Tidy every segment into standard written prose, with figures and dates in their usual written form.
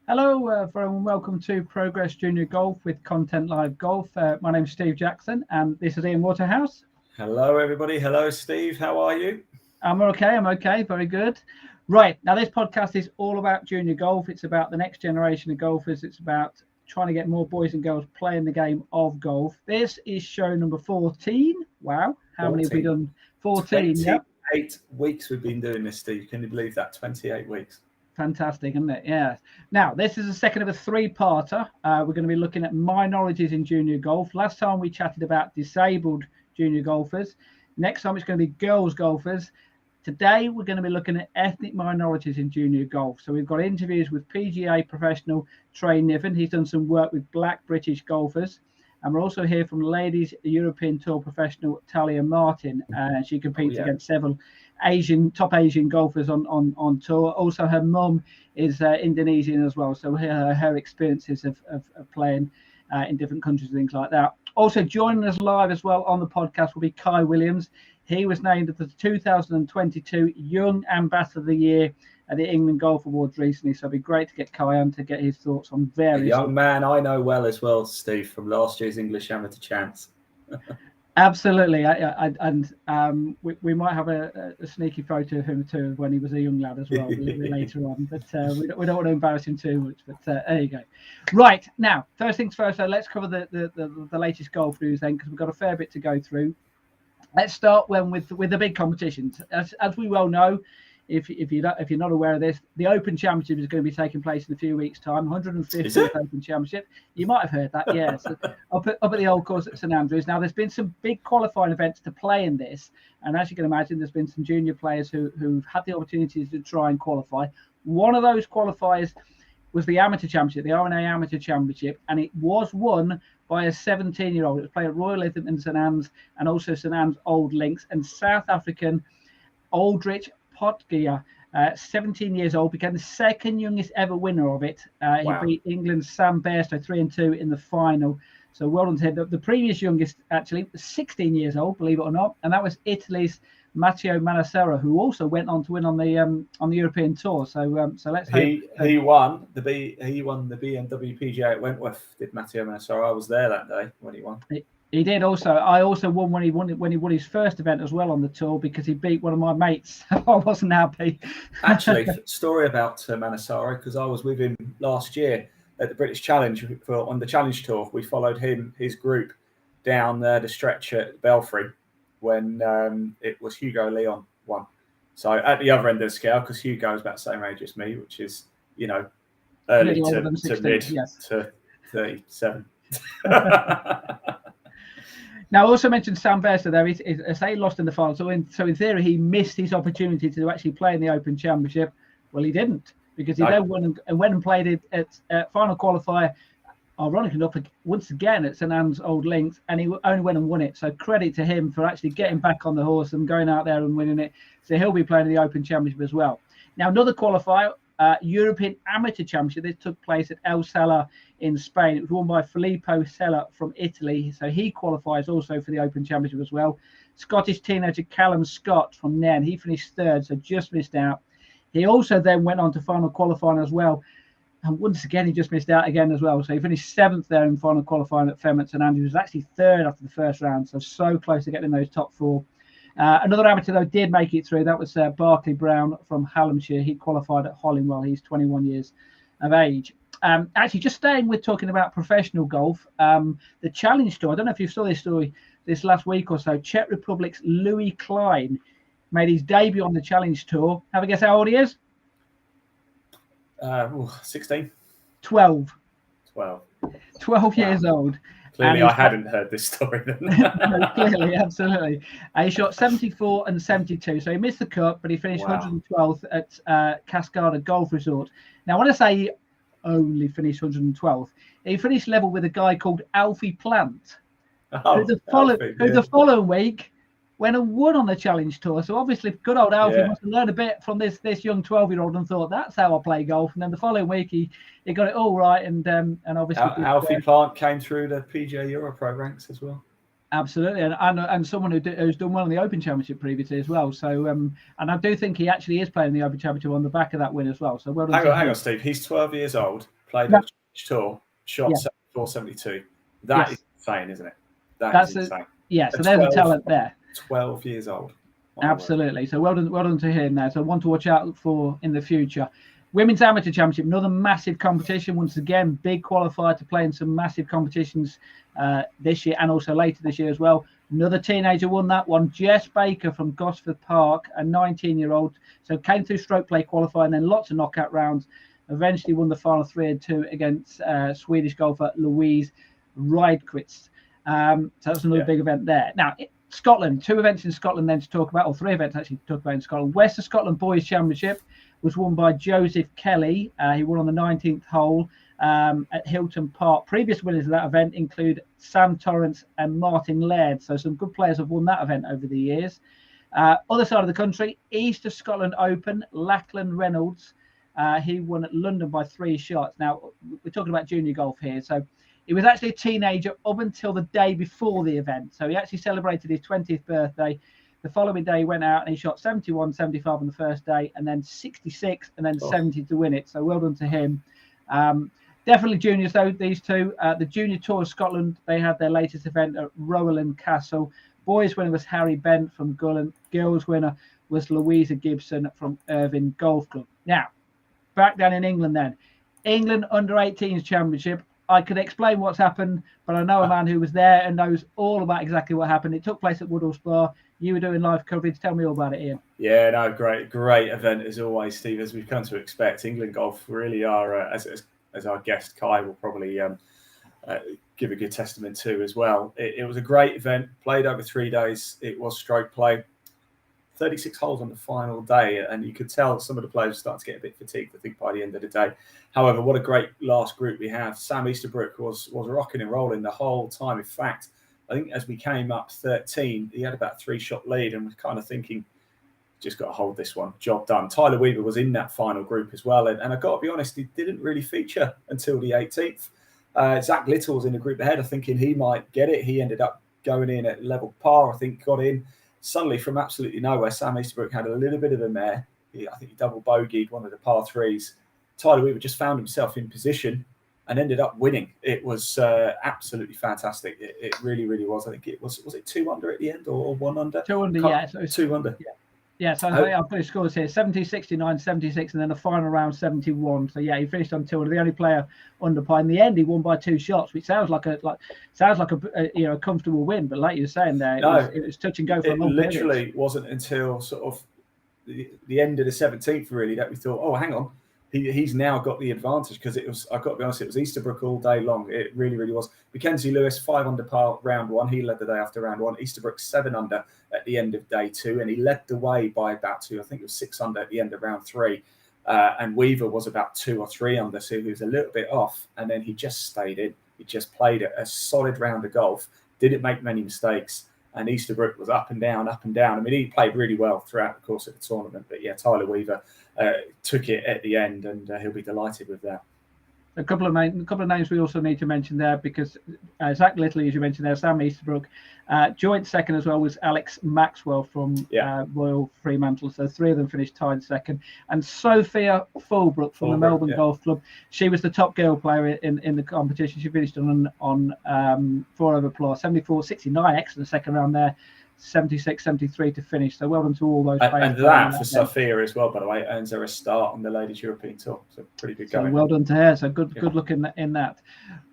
Hello, everyone. Welcome to Progress Junior Golf with Content Live Golf. My name's Steve Jackson, and this is Ian Waterhouse. Hello, everybody. Hello, Steve. How are you? I'm okay. Very good. Right. Now, this podcast is all about junior golf. It's about the next generation of golfers. It's about trying to get more boys and girls playing the game of golf. This is show number 14. Wow. How 14. Many have we done? 14. 28 weeks we've been doing this, Steve. Can you believe that? 28 weeks. Fantastic, isn't it? Yeah. Now, this is the second of a three-parter. We're going to be looking at minorities in junior golf. Last time we chatted about disabled junior golfers. Next time it's going to be girls golfers. Today, we're going to be looking at ethnic minorities in junior golf. So we've got interviews with PGA professional Trey Niven. He's done some work with black British golfers. And we're also here from ladies European Tour professional Talia Martin. She competes against several top Asian golfers on tour. Also, her mum is Indonesian as well. So her experiences of playing in different countries and things like that. Also joining us live as well on the podcast will be Kai Williams. He was named the 2022 Young Ambassador of the Year at the England Golf Awards recently. So it'd be great to get Kai on to get his thoughts on various. A young man I know well as well, Steve, from last year's English Amateur Champs. Absolutely, we might have a sneaky photo of him too when he was a young lad as well later on. But we don't want to embarrass him too much. But there you go. Right now, first things first. So let's cover the latest golf news then, because we've got a fair bit to go through. Let's start with the big competitions. As we well know, if you're not aware of this, the Open Championship is going to be taking place in a few weeks' time. 150th Open Championship. You might have heard that, yes. up at the old course at St Andrews. Now, there's been some big qualifying events to play in this, and as you can imagine, there's been some junior players who've had the opportunity to try and qualify. One of those qualifiers was the Amateur Championship, the RNA Amateur Championship, and it was won by a 17-year-old. It was played at Royal Islington St Anne's and also St Anne's Old Links, and South African Aldrich Potgier, 17 years old, became the second youngest ever winner of it. Wow. He beat England's Sam Bairstow 3-2 in the final. So well done to him. The previous youngest actually was 16 years old, believe it or not, and that was Italy's Matteo Manassero, who also went on to win on the European Tour. So let's hope he won the BMW PGA at Wentworth. Did Matteo Manassero? I was there that day when he won. He did also. I also won when he won his first event as well on the tour, because he beat one of my mates. I wasn't happy. Actually, story about Manassero, because I was with him last year at the British Challenge on the Challenge Tour. We followed his group down the stretch at Belfry when it was Hugo Leon won. So at the other end of the scale, because Hugo is about the same age as me, which is early to mid to 37. Now, I also mentioned Sam Bairstow there. He lost in the final. So in theory, he missed his opportunity to actually play in the Open Championship. Well, he didn't, because he then went and played it at final qualifier, ironically enough, once again at St Anne's Old Links, and he only went and won it. So credit to him for actually getting back on the horse and going out there and winning it. So he'll be playing in the Open Championship as well. Now, another qualifier, European Amateur Championship. This took place at El Sella in Spain. It was won by Filippo Sella from Italy. So he qualifies also for the Open Championship as well. Scottish teenager Callum Scott from Nen. He finished third, so just missed out. He also then went on to final qualifying as well. And once again, he just missed out again as well. So he finished seventh there in final qualifying at Fairmont St Andrews. He was actually third after the first round. So close to getting in those top four. Another amateur, though, did make it through. That was Barclay Brown from Hallamshire. He qualified at Hollingwell. He's 21 years of age. Actually, just staying with talking about professional golf, the Challenge Tour, I don't know if you saw this story this last week or so, Czech Republic's Louis Klein made his debut on the Challenge Tour. Have a guess how old he is? 16. 12. 12. 12 years old. Clearly, I hadn't heard this story then. No, clearly, absolutely. He shot 74 and 72, so he missed the cut, but he finished 112th at Cascada Golf Resort. Now, when I say he only finished 112th, he finished level with a guy called Alfie Plant, who the following week went and won on the Challenge Tour. So obviously, good old Alfie must have learned a bit from this young 12-year-old and thought, that's how I play golf. And then the following week, he got it all right. And obviously, Alfie Plant came through the PGA Euro Pro ranks as well. Absolutely, and someone who's done well in the Open Championship previously as well. So, and I do think he actually is playing the Open Championship on the back of that win as well. So well done. Hang on, Steve. He's 12 years old, played the Challenge Tour, shot 74, 72. That is insane, isn't it? That's insane. So there's a talent there. 12 years old. Absolutely. So well done to him there. So one to watch out for in the future. Women's Amateur Championship, another massive competition. Once again, big qualifier to play in some massive competitions this year and also later this year as well. Another teenager won that one, Jess Baker from Gosford Park, a 19-year-old. So came through stroke play qualifying, then lots of knockout rounds. Eventually won the final 3 and 2 against Swedish golfer Louise Rydquist. So that's another big event there. Now, Scotland, 2 events in Scotland then to talk about, or 3 events actually to talk about in Scotland. West of Scotland Boys Championship was won by Joseph Kelly. He won on the 19th hole at Hilton Park. Previous winners of that event include Sam Torrance and Martin Laird. So some good players have won that event over the years. Other side of the country, East of Scotland Open, Lachlan Reynolds. He won at London by 3 shots. Now, we're talking about junior golf here. So he was actually a teenager up until the day before the event. So he actually celebrated his 20th birthday. The following day, he went out and he shot 71, 75 on the first day, and then 66, and then 70 to win it. So well done to him. Definitely juniors, though, these two. The Junior Tour of Scotland, they had their latest event at Rowland Castle. Boys winner was Harry Bent from Gullen. Girls winner was Louisa Gibson from Irvine Golf Club. Now, back down in England then. England Under-18s Championship. I could explain what's happened, but I know a man who was there and knows all about exactly what happened. It took place at Woodhall Spa. You were doing live coverage. Tell me all about it, Ian. Yeah, no, great event as always, Steve. As we've come to expect, England golf really are, as our guest Kai will probably give a good testament to as well. It was a great event, played over 3 days. It was stroke play. 36 holes on the final day, and you could tell some of the players started to get a bit fatigued, I think, by the end of the day. However, what a great last group we have. Sam Easterbrook was rocking and rolling the whole time. In fact, I think as we came up 13, he had about a 3-shot lead and was kind of thinking, just got to hold this one, job done. Tyler Weaver was in that final group as well, and I've got to be honest, he didn't really feature until the 18th. Zach Little was in the group ahead, I'm thinking he might get it. He ended up going in at level par, I think, got in. Suddenly, from absolutely nowhere, Sam Easterbrook had a little bit of a mare. I think he double bogeyed one of the par 3s. Tyler Weaver just found himself in position and ended up winning. It was absolutely fantastic. It really, really was. I think it was it 2 under at the end or 1 under? 2 under, yeah. So 2 under. Yeah, so I've got his scores here: 70, 69, 76, and then the final round 71. So yeah, he finished on 2 under, the only player under par. In the end, he won by 2 shots, which sounds like a comfortable win. But like you were saying there, it was touch and go for a long period. It literally wasn't until sort of the end of the 17th really that we thought, oh, hang on, he's now got the advantage, because it was, I've got to be honest, it was Easterbrook all day long. It really, really was. Mackenzie Lewis 5 under par round 1. He led the day after round 1. Easterbrook 7 under at the end of day 2, and he led the way by about 2. I think it was 6 under at the end of round 3. And Weaver was about 2 or 3 under, so he was a little bit off, and then he just stayed in. He just played a solid round of golf, didn't make many mistakes, and Easterbrook was up and down, up and down. I mean, he played really well throughout the course of the tournament, but yeah, Tyler Weaver took it at the end, and he'll be delighted with that. A couple of names we also need to mention there, because Zach Little, as you mentioned there, Sam Easterbrook, joint second as well was Alex Maxwell from Royal Fremantle. So 3 of them finished tied second. And Sophia Fulbrook from the Melbourne Golf Club. She was the top girl player in the competition. She finished on 4 over par, 74, 69, excellent second round there. 76, 73 to finish. So well done to all those players. And that for Sophia as well, by the way, earns her a start on the Ladies European Tour. So pretty good going. So well done to her. So good luck in that.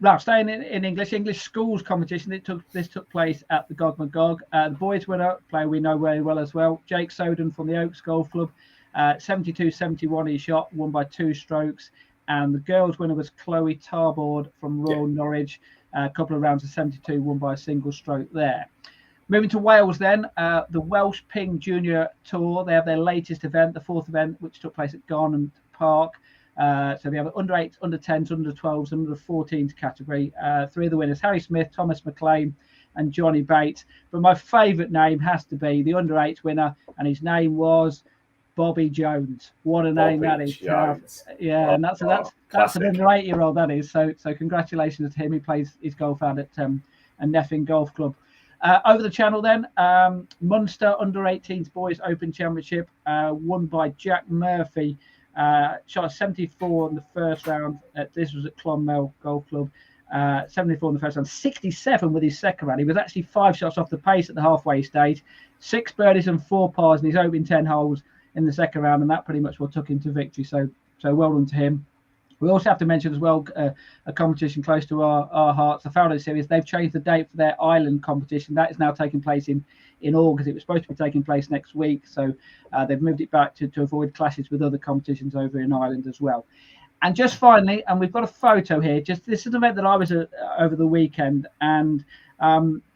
Right, staying in English schools competition. This took place at the Gog McGog. The boys winner, player we know very well as well, Jake Soden from the Oaks Golf Club. 72-71 he shot, won by 2 strokes. And the girls winner was Chloe Tarboard from Royal Norwich. A couple of rounds of 72 won by a single stroke there. Moving to Wales then, the Welsh Ping Junior Tour. They have their latest event, the fourth event, which took place at Garnham Park. So they have under 8s, under 10s, under 12s, and under 14s category. Three of the winners, Harry Smith, Thomas McLean, and Johnny Bates. But my favourite name has to be the under 8s winner, and his name was Bobby Jones. What a name that is. Yeah, and that's an under 8-year-old, that is. So congratulations to him. He plays his golf out at Niven Golf Club. Over the channel then, Munster Under 18s Boys Open Championship, won by Jack Murphy. Shot 74 in the first round. This was at Clonmel Golf Club. 74 in the first round, 67 with his second round. He was actually 5 shots off the pace at the halfway stage, 6 birdies and 4 pars in his opening 10 holes in the second round, and that pretty much what took him to victory. So well done to him. We also have to mention as well a competition close to our hearts, the Faraday Series. They've changed the date for their Ireland competition. That is now taking place in August. It was supposed to be taking place next week, so they've moved it back to avoid clashes with other competitions over in Ireland as well. And just finally, and we've got a photo here. Just this is an event that I was at over the weekend, and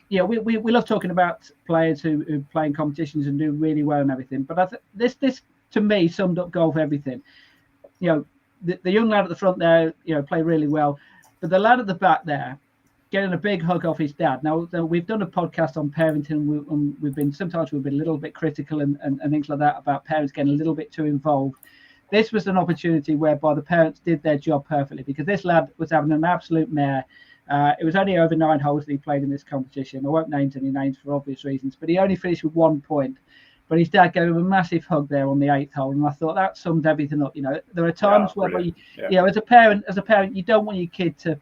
we love talking about players who play in competitions and do really well and everything. But this to me summed up golf everything. The young lad at the front there, played really well, but the lad at the back there, getting a big hug off his dad. Now we've done a podcast on parenting, and we've been a little bit critical and things like that about parents getting a little bit too involved. This was an opportunity whereby the parents did their job perfectly, because this lad was having an absolute mare. It was only over 9 holes that he played in this competition. I won't name any names for obvious reasons, but he only finished with 1 point. But his dad gave him a massive hug there on the 8th hole, and I thought that summed everything up. There are times where as a parent, you don't want your kid to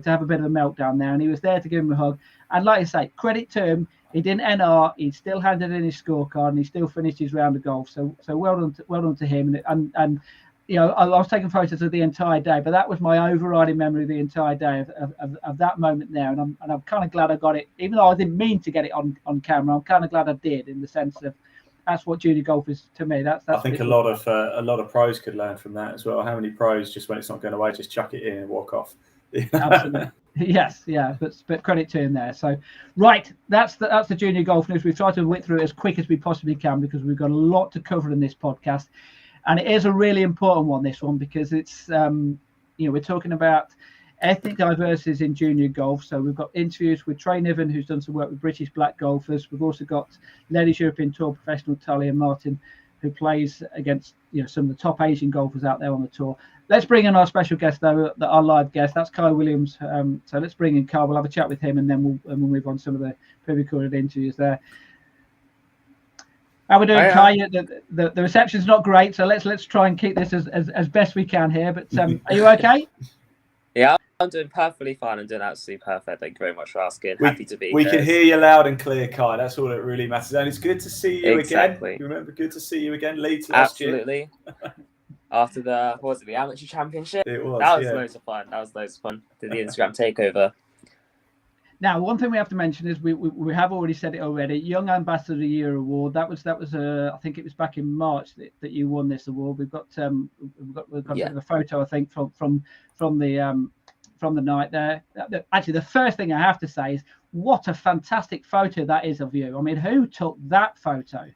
have a bit of a meltdown there, and he was there to give him a hug. And like I say, credit to him, he didn't NR, he still handed in his scorecard, and he still finished his round of golf. So well done to him. And I was taking photos of the entire day, but that was my overriding memory of the entire day of that moment there. And I'm kind of glad I got it, even though I didn't mean to get it on camera. I'm kind of glad I did, in the sense of that's what junior golf is to me. That's I think a lot of pros could learn from that as well. How many pros, just when it's not going away, just chuck it in and walk off? Absolutely. Yes, yeah, but credit to him there. So, right, that's the junior golf news. We've tried to whip through it as quick as we possibly can, because we've got a lot to cover in this podcast, and it is a really important one, this one, because it's we're talking about ethnic diversity in junior golf. So we've got interviews with Trey Niven, who's done some work with British black golfers. We've also got Ladies European Tour professional Talia Martin, who plays against some of the top Asian golfers out there on the tour. Let's bring in our special guest, though, our live guest. That's Kai Williams. So let's bring in Kai. We'll have a chat with him, and then we'll move on to some of the pre-recorded interviews there. How we doing, Kai? The reception's not great, so let's try and keep this as best we can here. But are you okay? Yeah, I'm doing perfectly fine. I'm doing absolutely perfect. Thank you very much for asking. Happy to be We here. can hear you loud and clear, Kai. That's all that really matters. And it's good to see you again. You remember, good to see you again. Leeds last year. Absolutely. After the amateur championship? It was. That was loads of fun. Did the Instagram takeover. Now, one thing we have to mention is we have already said it already. Young Ambassador of the Year award. That was I think it was back in March that you won this award. We've got a bit of a photo, I think, from the night there. Actually, the first thing I have to say is what a fantastic photo that is of you. I mean, who took that photo?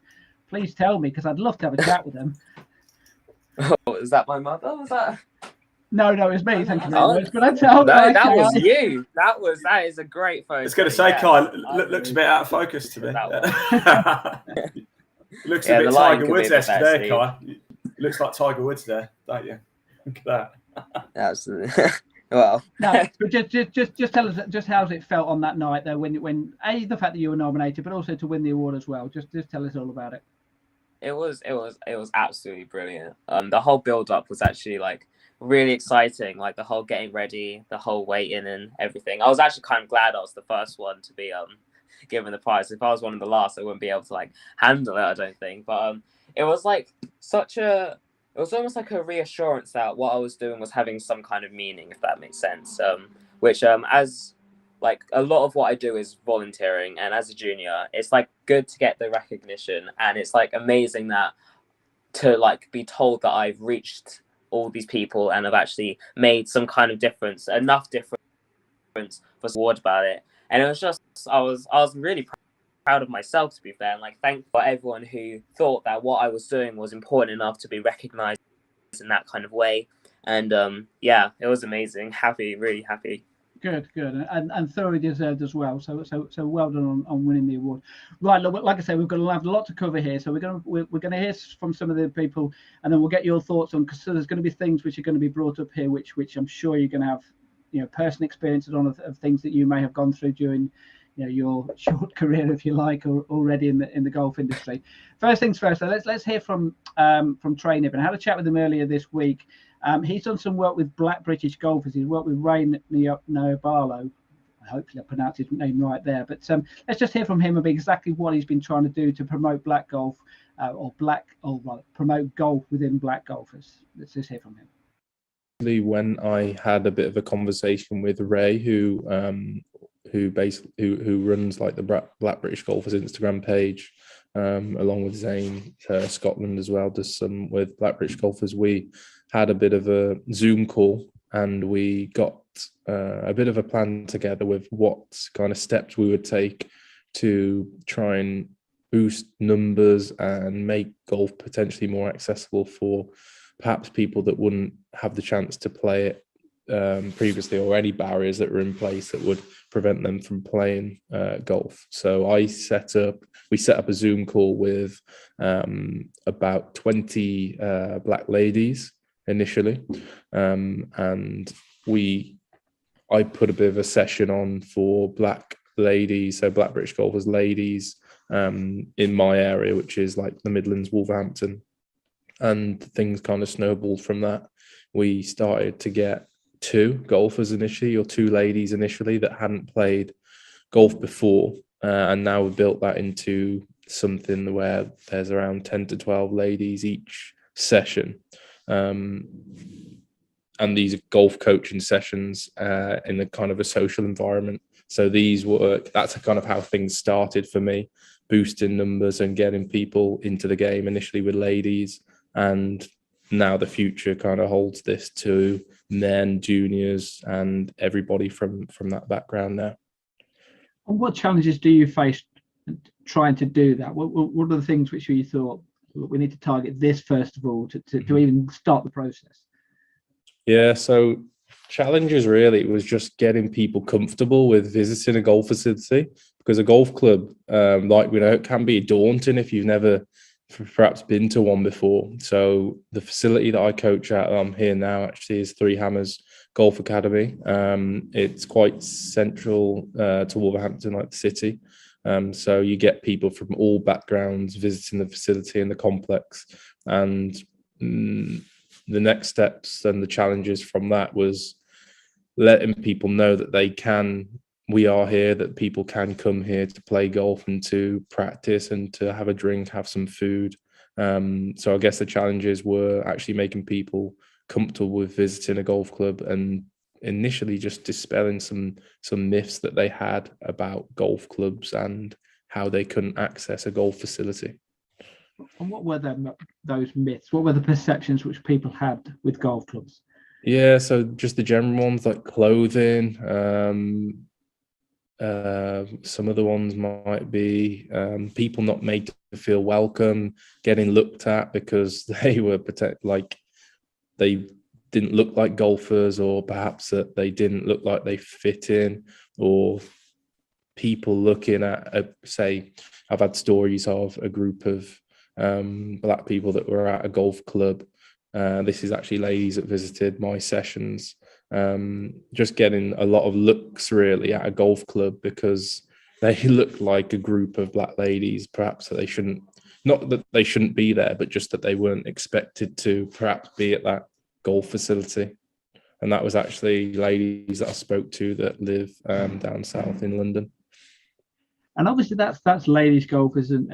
Please tell me, because I'd love to have a chat with them. Oh, is that my mother? Was that? No, it was me. Thank you very much. That was you. That is a great photo. I was going to say, Kai, looks a bit out of focus to me. Looks a bit Tiger Woods-esque there, Kai. Looks like Tiger Woods there, don't you? Look at that. Absolutely. Well, no, but just tell us just how it felt on that night there, when the fact that you were nominated, but also to win the award as well. Just tell us all about it. It was absolutely brilliant. The whole build up was actually really exciting. Like the whole getting ready, the whole waiting and everything. I was actually kind of glad I was the first one to be given the prize. If I was one of the last, I wouldn't be able to handle it, I don't think. But it was it was almost like a reassurance that what I was doing was having some kind of meaning, if that makes sense. Which as a lot of what I do is volunteering, and as a junior, it's good to get the recognition, and it's amazing that to be told that I've reached all these people and I've actually made some kind of difference, enough difference for award about it, and it was just I was really proud of myself, to be fair, and like thankful for everyone who thought that what I was doing was important enough to be recognized in that kind of way. And yeah, it was amazing. Happy, really happy. Good, and thoroughly deserved as well. So well done on winning the award. Right, look, like I say, we've got a lot to cover here. So we're gonna hear from some of the people, and then we'll get your thoughts on, because there's going to be things which are going to be brought up here, which I'm sure you're going to have, personal experiences on of things that you may have gone through during, your short career, if you like, or already in the golf industry. First things first. So let's hear from Trey Niven. I had a chat with him earlier this week. He's done some work with Black British golfers. He's worked with Ray Nobarlo. Hopefully I pronounced his name right there. But let's just hear from him about exactly what he's been trying to do to promote black golf, promote golf within black golfers. Let's just hear from him. When I had a bit of a conversation with Ray, who runs like the Black British Golfers Instagram page, along with Zane Scotland as well, does some with Black British Golfers. We had a bit of a Zoom call, and we got a bit of a plan together with what kind of steps we would take to try and boost numbers and make golf potentially more accessible for perhaps people that wouldn't have the chance to play it previously, or any barriers that were in place that would prevent them from playing golf. So we set up a Zoom call with about 20 black ladies initially, and I put a bit of a session on for black ladies, so Black British Golfers ladies, in my area, which is like the Midlands, Wolverhampton, and things kind of snowballed from that. We started to get two golfers initially, or two ladies initially, that hadn't played golf before, and now we've built that into something where there's around 10 to 12 ladies each session, and these are golf coaching sessions in a kind of a social environment. So these work, that's kind of how things started for me, boosting numbers and getting people into the game initially with ladies, and now the future kind of holds this to men, juniors, and everybody from that background now. And what challenges do you face trying to do that? What are the things which you thought, we need to target this first of all to even start the process? Yeah, so challenges really was just getting people comfortable with visiting a golf facility, because a golf club, like we know, it can be daunting if you've never perhaps been to one before. So the facility that I coach at, I'm here now actually, is Three Hammers Golf Academy. It's quite central to Wolverhampton, like the city. So you get people from all backgrounds visiting the facility and the complex. And the next steps and the challenges from that was letting people know that we are here, that people can come here to play golf and to practice and to have a drink, have some food. So I guess the challenges were actually making people comfortable with visiting a golf club, and initially just dispelling some myths that they had about golf clubs and how they couldn't access a golf facility. And what were those myths? What were the perceptions which people had with golf clubs? Yeah, so just the general ones like clothing. Some of the ones might be people not made to feel welcome, getting looked at because they were they didn't look like golfers, or perhaps that they didn't look like they fit in, or people looking at, say, I've had stories of a group of black people that were at a golf club. This is actually ladies that visited my sessions. Just getting a lot of looks really at a golf club because they look like a group of black ladies, perhaps that they shouldn't, not that they shouldn't be there, but just that they weren't expected to perhaps be at that golf facility. And that was actually ladies that I spoke to that live down south in London. And obviously that's ladies golfers and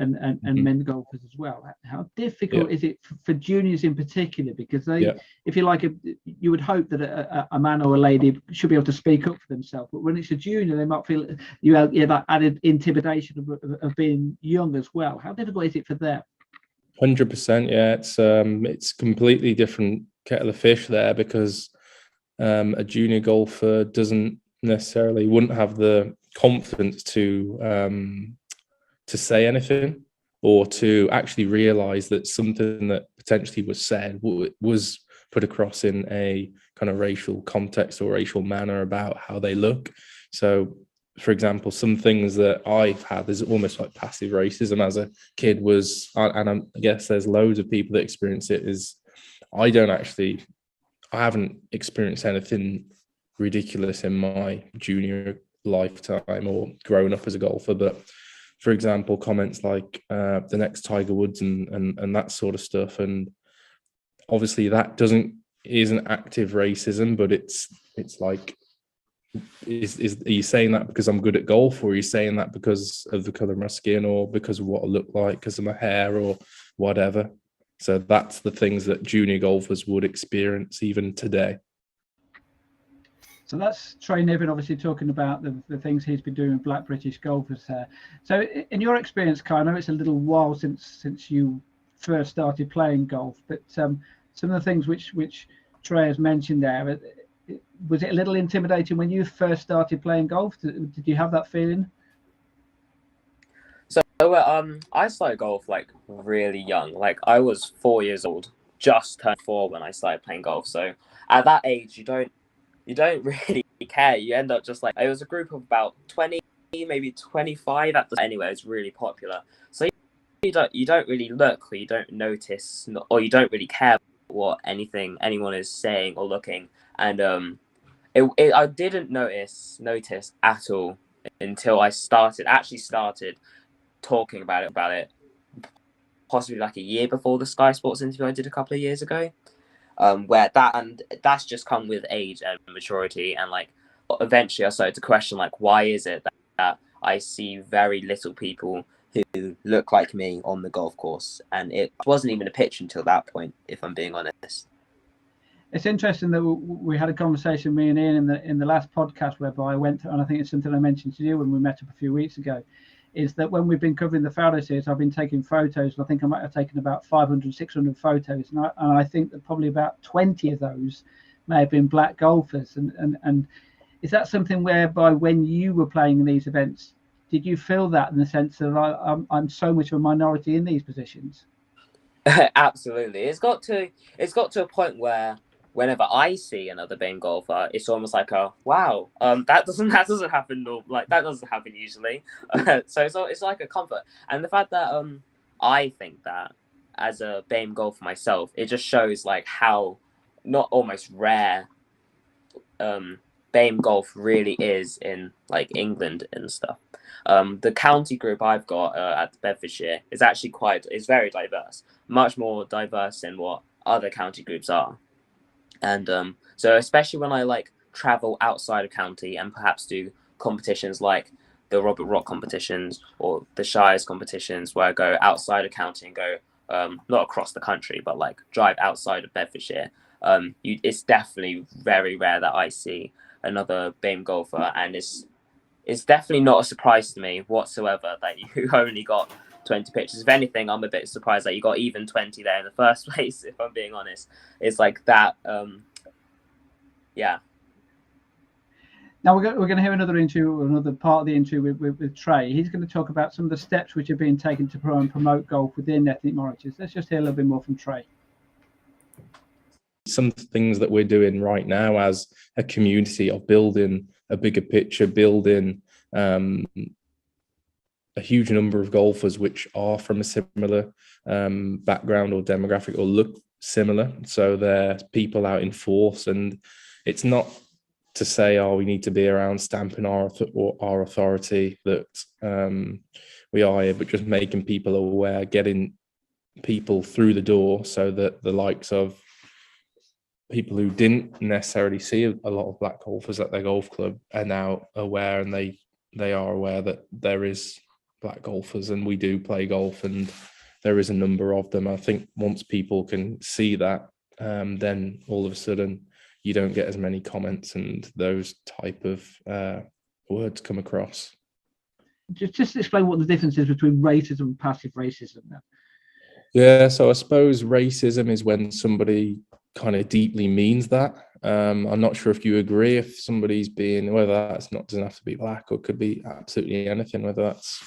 men golfers as well. How difficult is it for juniors in particular? Because they, if you like, you would hope that a man or a lady should be able to speak up for themselves. But when it's a junior, they might feel that added intimidation of being young as well. How difficult is it for them? 100%. Yeah, it's completely different kettle of fish there, because a junior golfer doesn't necessarily wouldn't have the confidence to say anything, or to actually realize that something that potentially was said was put across in a kind of racial context or racial manner about how they look. So, for example, some things that I've had is almost like passive racism as a kid was, and I guess there's loads of people that experience it, is I haven't experienced anything ridiculous in my junior lifetime or growing up as a golfer, but for example, comments like the next Tiger Woods and that sort of stuff. And obviously that isn't active racism, but it's like, are you saying that because I'm good at golf, or are you saying that because of the color of my skin, or because of what I look like, because of my hair, or whatever? So that's the things that junior golfers would experience even today. So that's Trey Niven obviously talking about the things he's been doing with Black British golfers there. So in your experience, Klein, I know it's a little while since you first started playing golf, but some of the things which Trey has mentioned there, was it a little intimidating when you first started playing golf? Did you have that feeling? So I started golf like really young. Like I was 4 years old, just turned 4 when I started playing golf. So at that age, you don't really care. You end up just like, it was a group of about 20, maybe 25 at the, anyway, it's really popular. So you don't really look, or you don't notice, or you don't really care what anyone is saying or looking. And I didn't notice at all until I started talking about it possibly like a year before the Sky Sports interview I did a couple of years ago. Where that's just come with age and maturity, and like eventually I started to question, like, why is it that I see very little people who look like me on the golf course? And it wasn't even a pitch until that point, if I'm being honest. It's interesting that we had a conversation, me and Ian, in the last podcast, whereby I went, and I think it's something I mentioned to you when we met up a few weeks ago, is that when we've been covering the Fowler Series, I've been taking photos, and I think I might have taken about 500, 600 photos, and I think that probably about 20 of those may have been black golfers. And is that something whereby when you were playing in these events, did you feel that in the sense that I'm so much of a minority in these positions? Absolutely. It's got to a point where whenever I see another BAME golfer, it's almost like a wow. That doesn't happen. Like that doesn't happen usually. So it's like a comfort, and the fact that I think that as a BAME golfer myself, it just shows like how not almost rare BAME golf really is in like England and stuff. The county group I've got at Bedfordshire is actually is very diverse, much more diverse than what other county groups are. And so especially when I like travel outside of county and perhaps do competitions like the Robert Rock competitions or the Shires competitions, where I go outside of county and go not across the country, but like drive outside of Bedfordshire, it's definitely very rare that I see another BAME golfer, and it's definitely not a surprise to me whatsoever that you only got 20 pictures. If anything, I'm a bit surprised that you got even 20 there in the first place, if I'm being honest. It's like that. Yeah. Now we're going to hear another part of the interview with Trey. He's going to talk about some of the steps which are being taken to promote golf within ethnic minorities. Let's just hear a little bit more from Trey. Some things that we're doing right now as a community of building a bigger picture, building a huge number of golfers which are from a similar background or demographic or look similar. So they're people out in force, and it's not to say, oh, we need to be around stamping our authority that we are here, but just making people aware, getting people through the door so that the likes of people who didn't necessarily see a lot of black golfers at their golf club are now aware, and they are aware that there is black golfers and we do play golf and there is a number of them. I think once people can see that, then all of a sudden you don't get as many comments and those type of words come across. Just explain what the difference is between racism and passive racism then. Yeah, so I suppose racism is when somebody kind of deeply means that, I'm not sure if you agree, if somebody's being, whether that's not, doesn't have to be black, or could be absolutely anything, whether that's,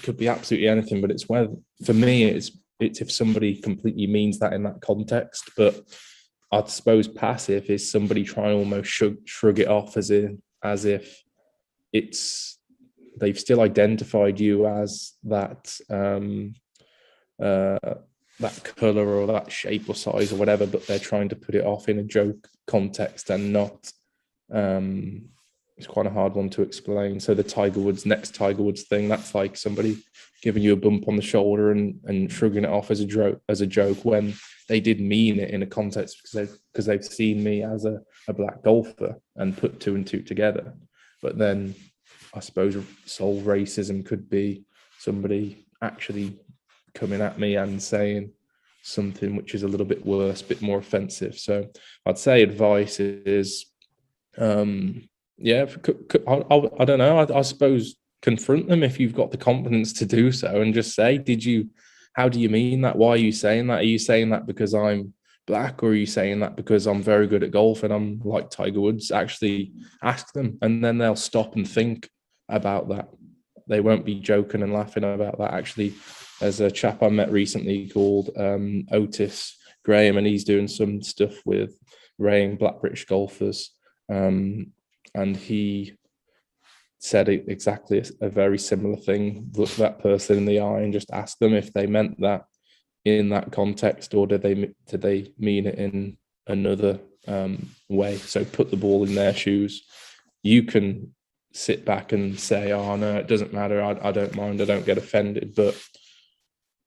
could be absolutely anything, but it's whether, for me, it's if somebody completely means that in that context. But I suppose passive is somebody trying to almost shrug it off as if it's, they've still identified you as that that color or that shape or size or whatever, but they're trying to put it off in a joke context and not. It's quite a hard one to explain. So the next Tiger Woods thing, that's like somebody giving you a bump on the shoulder and shrugging it off as a joke when they did mean it in a context, because they've seen me as a black golfer and put two and two together. But then I suppose sole racism could be somebody actually coming at me and saying something which is a little bit worse, a bit more offensive. So I'd say advice is, yeah, I don't know. I suppose confront them if you've got the confidence to do so, and just say, how do you mean that? Why are you saying that? Are you saying that because I'm black, or are you saying that because I'm very good at golf and I'm like Tiger Woods? Actually ask them, and then they'll stop and think about that. They won't be joking and laughing about that. Actually, there's a chap I met recently called Otis Graham, and he's doing some stuff with raying black British golfers. And he said exactly a very similar thing. Look that person in the eye and just ask them if they meant that in that context, or did they mean it in another way. So put the ball in their shoes. You can sit back and say, oh no, it doesn't matter, I don't mind, I don't get offended, but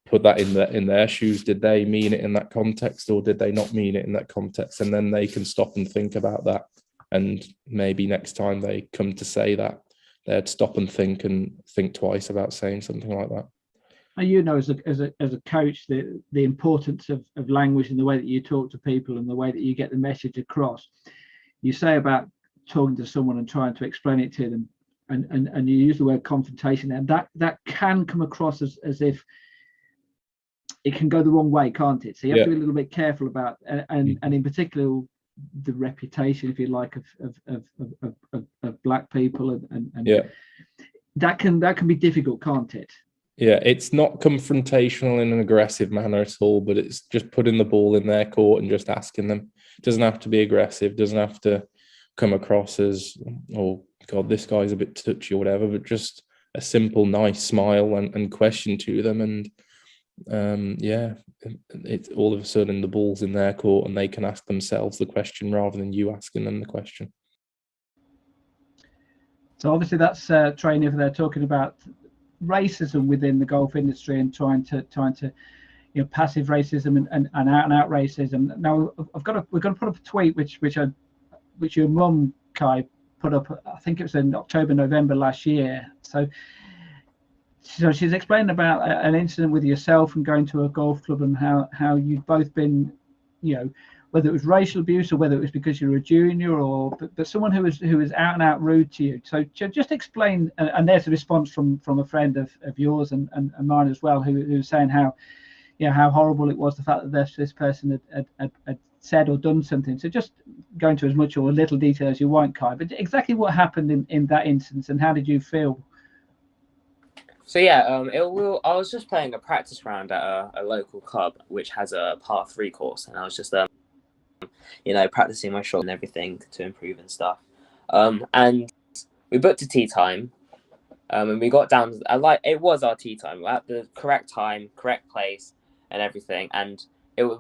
put that in their shoes. Did they mean it in that context, or did they not mean it in that context? And then they can stop and think about that. And maybe next time they come to say that, they'd stop and think twice about saying something like that. And you know, as a coach, the importance of language and the way that you talk to people and the way that you get the message across. You say about talking to someone and trying to explain it to them, and you use the word confrontation, and that can come across as if it can go the wrong way, can't it? So you have to be a little bit careful about, and in particular, the reputation, if you like, of black people, and that can be difficult, can't it? Yeah, it's not confrontational in an aggressive manner at all, but it's just putting the ball in their court and just asking them. It doesn't have to be aggressive, doesn't have to come across as, oh God, this guy's a bit touchy or whatever, but just a simple, nice smile and question to them. And it's all of a sudden the ball's in their court and they can ask themselves the question rather than you asking them the question. So obviously that's Trey Niven there talking about racism within the golf industry and trying to passive racism and out racism. Now we're going to put up a tweet which your mum, Kai, put up. I think it was in November last year. So she's explaining about an incident with yourself and going to a golf club, and how you'd both been, whether it was racial abuse or whether it was because you were a junior, but someone who was out and out rude to you. So just explain. And there's a response from a friend of yours and mine as well, who was saying how horrible it was, the fact that this person had said or done something. So just go into as much or a little detail as you want, Kai, but exactly what happened in that instance and how did you feel? So yeah, I was just playing a practice round at a local club which has a par 3 course, and I was just practicing my shot and everything to improve and stuff. And we booked a tee time, and we got down. It was our tee time. We were at the correct time, correct place, and everything. And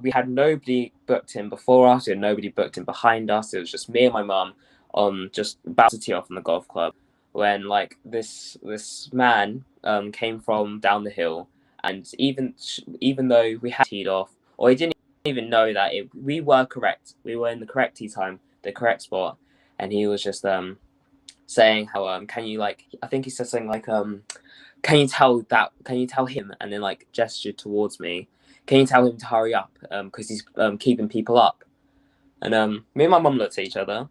we had nobody booked in before us. We had nobody booked in behind us. It was just me and my mum just about to tee off on the golf club, when this man came from down the hill, and even though we had teed off, or he didn't even know that we were correct, we were in the correct tee time, the correct spot, and he was just saying how can you, I think he said something like can you tell him, and then gestured towards me, can you tell him to hurry up because he's keeping people up. And me and my mum looked at each other,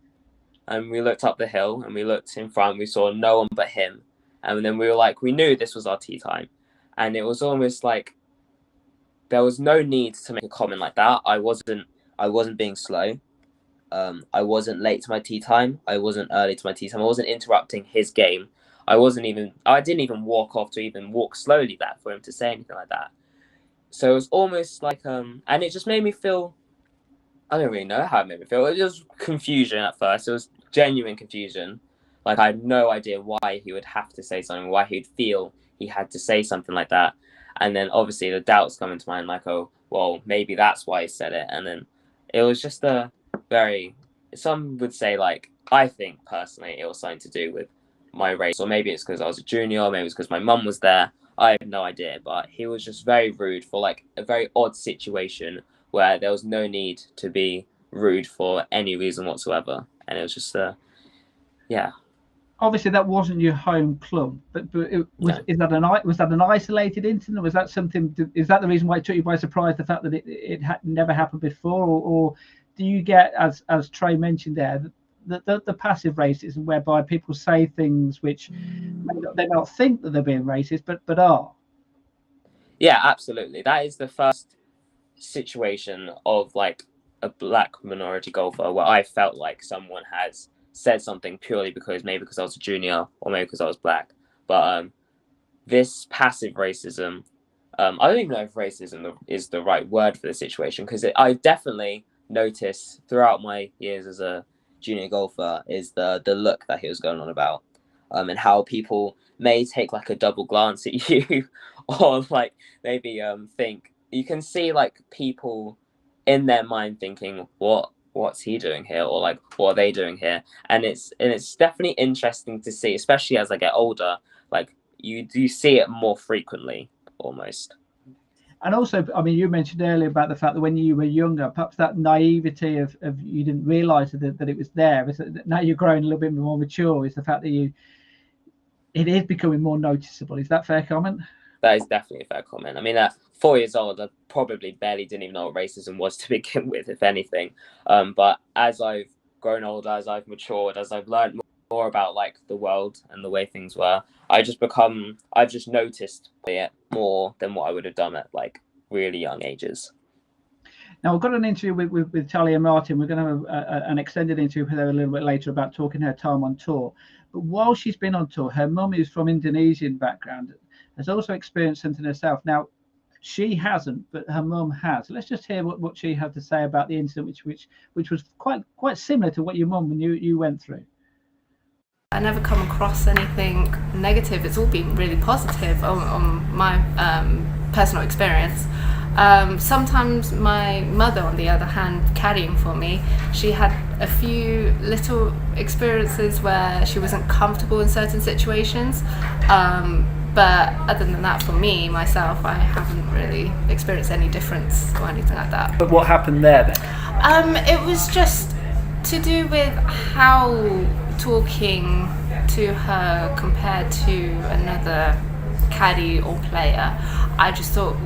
and we looked up the hill and we looked in front, we saw no one but him. And then we knew this was our tee time. And it was almost like there was no need to make a comment like that. I wasn't being slow. I wasn't late to my tea time. I wasn't early to my tea time. I wasn't interrupting his game. I didn't even walk off to even walk slowly back for him to say anything like that. So it was almost like, and it just made me feel, I don't really know how it made me feel. It was confusion at first. It was genuine confusion. Like, I had no idea why he would have to say something, why he'd feel he had to say something like that. And then obviously the doubts come into mind, like, oh, well, maybe that's why he said it. And then it was just a very, some would say, like, I think personally it was something to do with my race, or maybe it's because I was a junior, or maybe it's because my mum was there. I have no idea, but he was just very rude for like a very odd situation where there was no need to be rude for any reason whatsoever. And it was just, yeah. Obviously, that wasn't your home club, but it was. No. Was that an isolated incident? Was that something? Is that the reason why it took you by surprise? The fact that it had never happened before, or do you get, as Trey mentioned there, the passive racism whereby people say things which they not think that they're being racist, but are? Yeah, absolutely. That is the first situation of like a black minority golfer where I felt like someone has said something purely because I was a junior or maybe because I was black. But this passive racism, I don't even know if racism is the right word for the situation, because I definitely noticed throughout my years as a junior golfer is the look that he was going on about, and how people may take like a double glance at you or like maybe think, you can see like people in their mind thinking, what's he doing here, or like what are they doing here? And it's definitely interesting to see, especially as I get older, like you do see it more frequently almost. And also, I mean, you mentioned earlier about the fact that when you were younger, perhaps that naivety of you didn't realise that it was there. Now you're growing a little bit more mature, is the fact that it is becoming more noticeable. Is that a fair comment? That is definitely a fair comment. I mean, at 4 years old, I probably barely didn't even know what racism was to begin with, if anything. But as I've grown older, as I've matured, as I've learned more about like the world and the way things were, I've just noticed it more than what I would have done at like really young ages. Now, we've got an interview with Talia Martin. We're going to have an extended interview with her a little bit later about talking her time on tour. But while she's been on tour, her mum is from Indonesian background, has also experienced something herself. Now, she hasn't, but her mum has. Let's just hear what she had to say about the incident, which was quite similar to what your mum and you went through. I never come across anything negative. It's all been really positive on my personal experience. Sometimes my mother, on the other hand, caddying for me, she had a few little experiences where she wasn't comfortable in certain situations. But other than that, for me, myself, I haven't really experienced any difference or anything like that. But what happened there then? It was just to do with how talking to her compared to another caddy or player, I just thought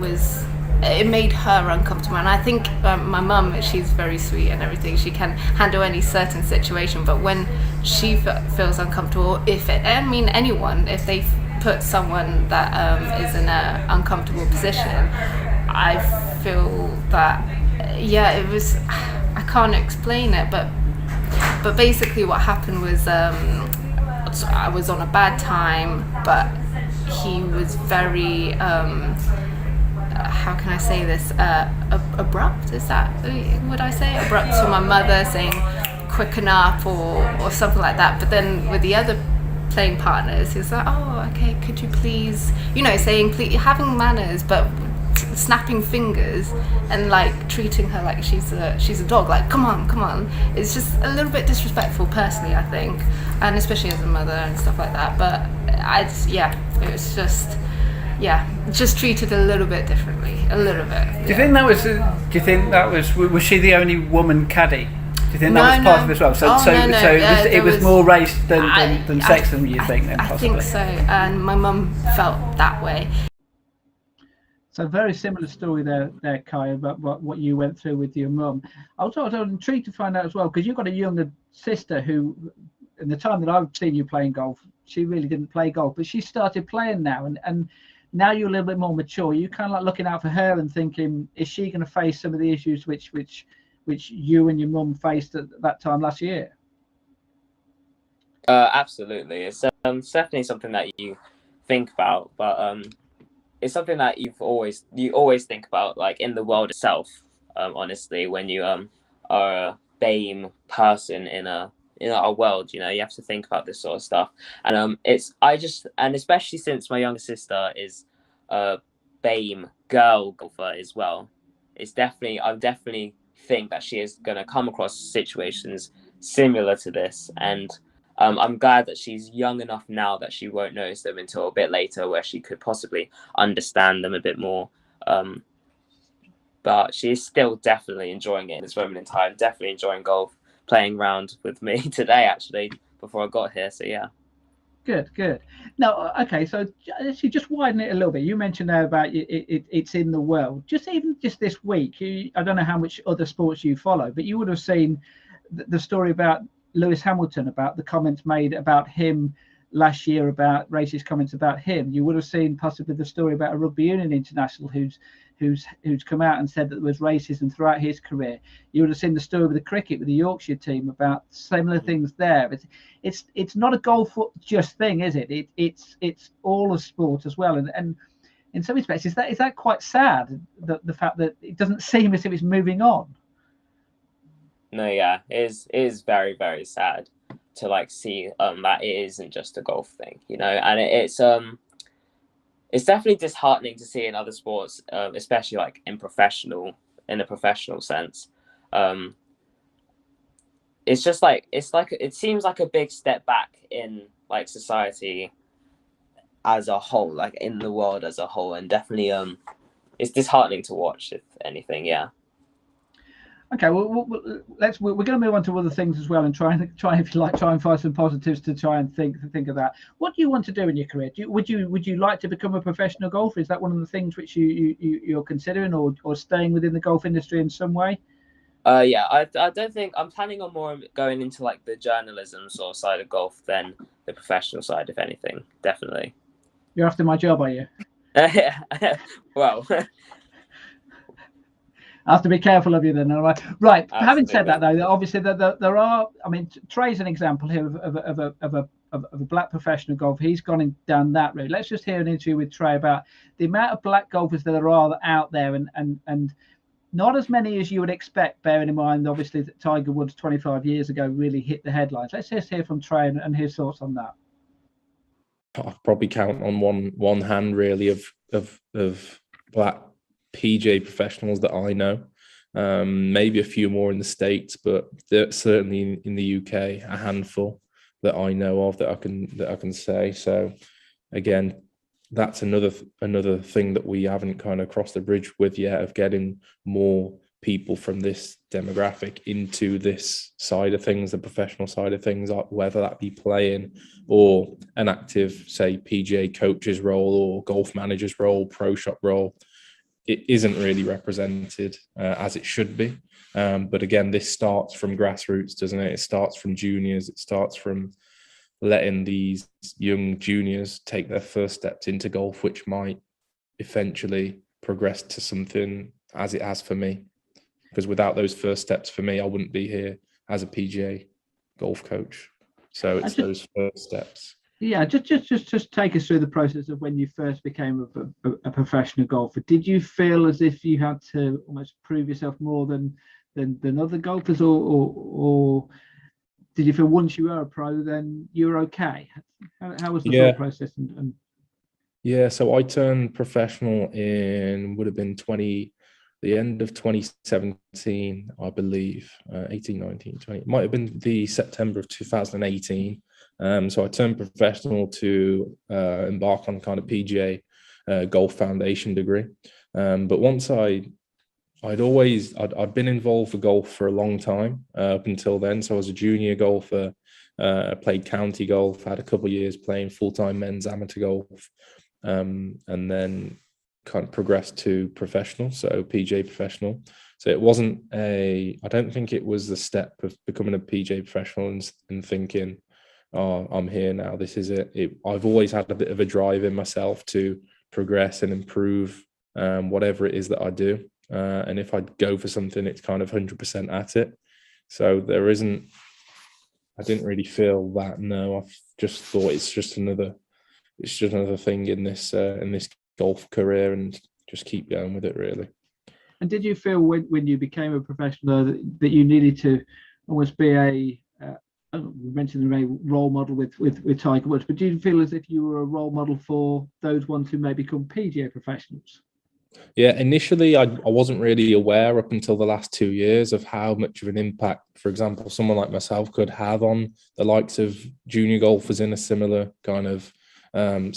it made her uncomfortable. And I think my mum, she's very sweet and everything, she can handle any certain situation, but when she feels uncomfortable, anyone, if they put someone that is in an uncomfortable position, I feel that I can't explain it, but basically what happened was I was on a bad time, but he was very how can I say this, abrupt, is that, would I say abrupt to my mother, saying quicken up or something like that. But then with the other playing partners, he was like, oh, okay, could you please, saying please, having manners, but snapping fingers and like treating her like she's a dog, like come on. It's just a little bit disrespectful personally, I think, and especially as a mother and stuff like that. But it was just treated a little bit differently, a little bit. Do you think that was she the only woman caddy? Do you think that was part of it as well? So it was more race than sex than you think then, possibly? I think so, and my mum felt that way. So very similar story there, Kai, about what you went through with your mum. I was intrigued to find out as well, because you've got a younger sister who, in the time that I've seen you playing golf, she really didn't play golf, but she started playing now, and now you're a little bit more mature. You kind of like looking out for her and thinking, is she going to face some of the issues which which you and your mum faced at that time last year? Absolutely, it's definitely something that you think about, but it's something that you always think about, like in the world itself. Honestly, when you are a BAME person in our world, you have to think about this sort of stuff. And and especially since my younger sister is a BAME girl golfer as well, I definitely think that she is going to come across situations similar to this. And I'm glad that she's young enough now that she won't notice them until a bit later, where she could possibly understand them a bit more. But she is still definitely enjoying it in this moment in time. Definitely enjoying golf, playing around with me today, actually, before I got here. So yeah. Good. Now, okay, so actually just widen it a little bit. You mentioned there about it's in the world. Just this week, I don't know how much other sports you follow, but you would have seen the story about Lewis Hamilton, about the comments made about him last year, about racist comments about him. You would have seen possibly the story about a rugby union international who's come out and said that there was racism throughout his career. You would have seen the story with the cricket, with the Yorkshire team, about similar things there. It's not a golf just thing, is it? It's all a sport as well. And in some respects, is that quite sad, the fact that it doesn't seem as if it's moving on? No, yeah, it is very, very sad to see that it isn't just a golf thing, and it's definitely disheartening to see in other sports, especially in a professional sense. It's just it seems like a big step back in society as a whole, in the world as a whole, and definitely it's disheartening to watch, if anything. Yeah. Okay, well, we're going to move on to other things as well, and try if you like, try and find some positives to try and think of that. What do you want to do in your career? Would you like to become a professional golfer? Is that one of the things which you're considering, or staying within the golf industry in some way? Yeah, I don't think I'm planning on more going into the journalism sort of side of golf than the professional side, if anything. Definitely. You're after my job, are you? Well. I have to be careful of you then, all right? Right. Absolutely. Having said that, though, obviously there are. I mean, Trey's an example here of a black professional golfer. He's gone down that route. Let's just hear an interview with Trey about the amount of black golfers that are out there, and not as many as you would expect, bearing in mind, obviously, that Tiger Woods 25 years ago really hit the headlines. Let's just hear from Trey and his thoughts on that. I'll probably count on one hand, really, of black PGA professionals that I know. Maybe a few more in the States, but certainly in the UK, a handful that I know of that I can say. So again, that's another thing that we haven't kind of crossed the bridge with yet, of getting more people from this demographic into this side of things, the professional side of things, whether that be playing or an active, say, PGA coach's role or golf manager's role, pro shop role. It isn't really represented as it should be. But again, this starts from grassroots, doesn't it? It starts from juniors. It starts from letting these young juniors take their first steps into golf, which might eventually progress to something as it has for me. Because without those first steps for me, I wouldn't be here as a PGA golf coach. So it's those first steps. Yeah, just take us through the process of when you first became a professional golfer. Did you feel as if you had to almost prove yourself more than other golfers, or did you feel once you were a pro, then you were okay? How was the thought process? Yeah, so I turned professional would have been the end of 2017, I believe, 18, 19, 20. It might have been the September of 2018. So I turned professional to embark on kind of PGA golf foundation degree. But once I'd been involved with golf for a long time up until then. So I was a junior golfer, played county golf, had a couple of years playing full-time men's amateur golf, and then kind of progressed to professional, so PGA professional. So it wasn't I don't think it was the step of becoming a PGA professional and thinking, oh, I'm here now, this is it. I've always had a bit of a drive in myself to progress and improve whatever it is that I do. and if I go for something, it's kind of 100% at it. So there isn't. I didn't really feel that. No, I've just thought it's just another thing in this golf career, and just keep going with it, really. And did you feel when you became a professional that you needed to almost be we mentioned a role model with Tiger Woods, but do you feel as if you were a role model for those ones who may become PGA professionals? Yeah, initially I wasn't really aware up until the last 2 years of how much of an impact, for example, someone like myself could have on the likes of junior golfers in a similar kind of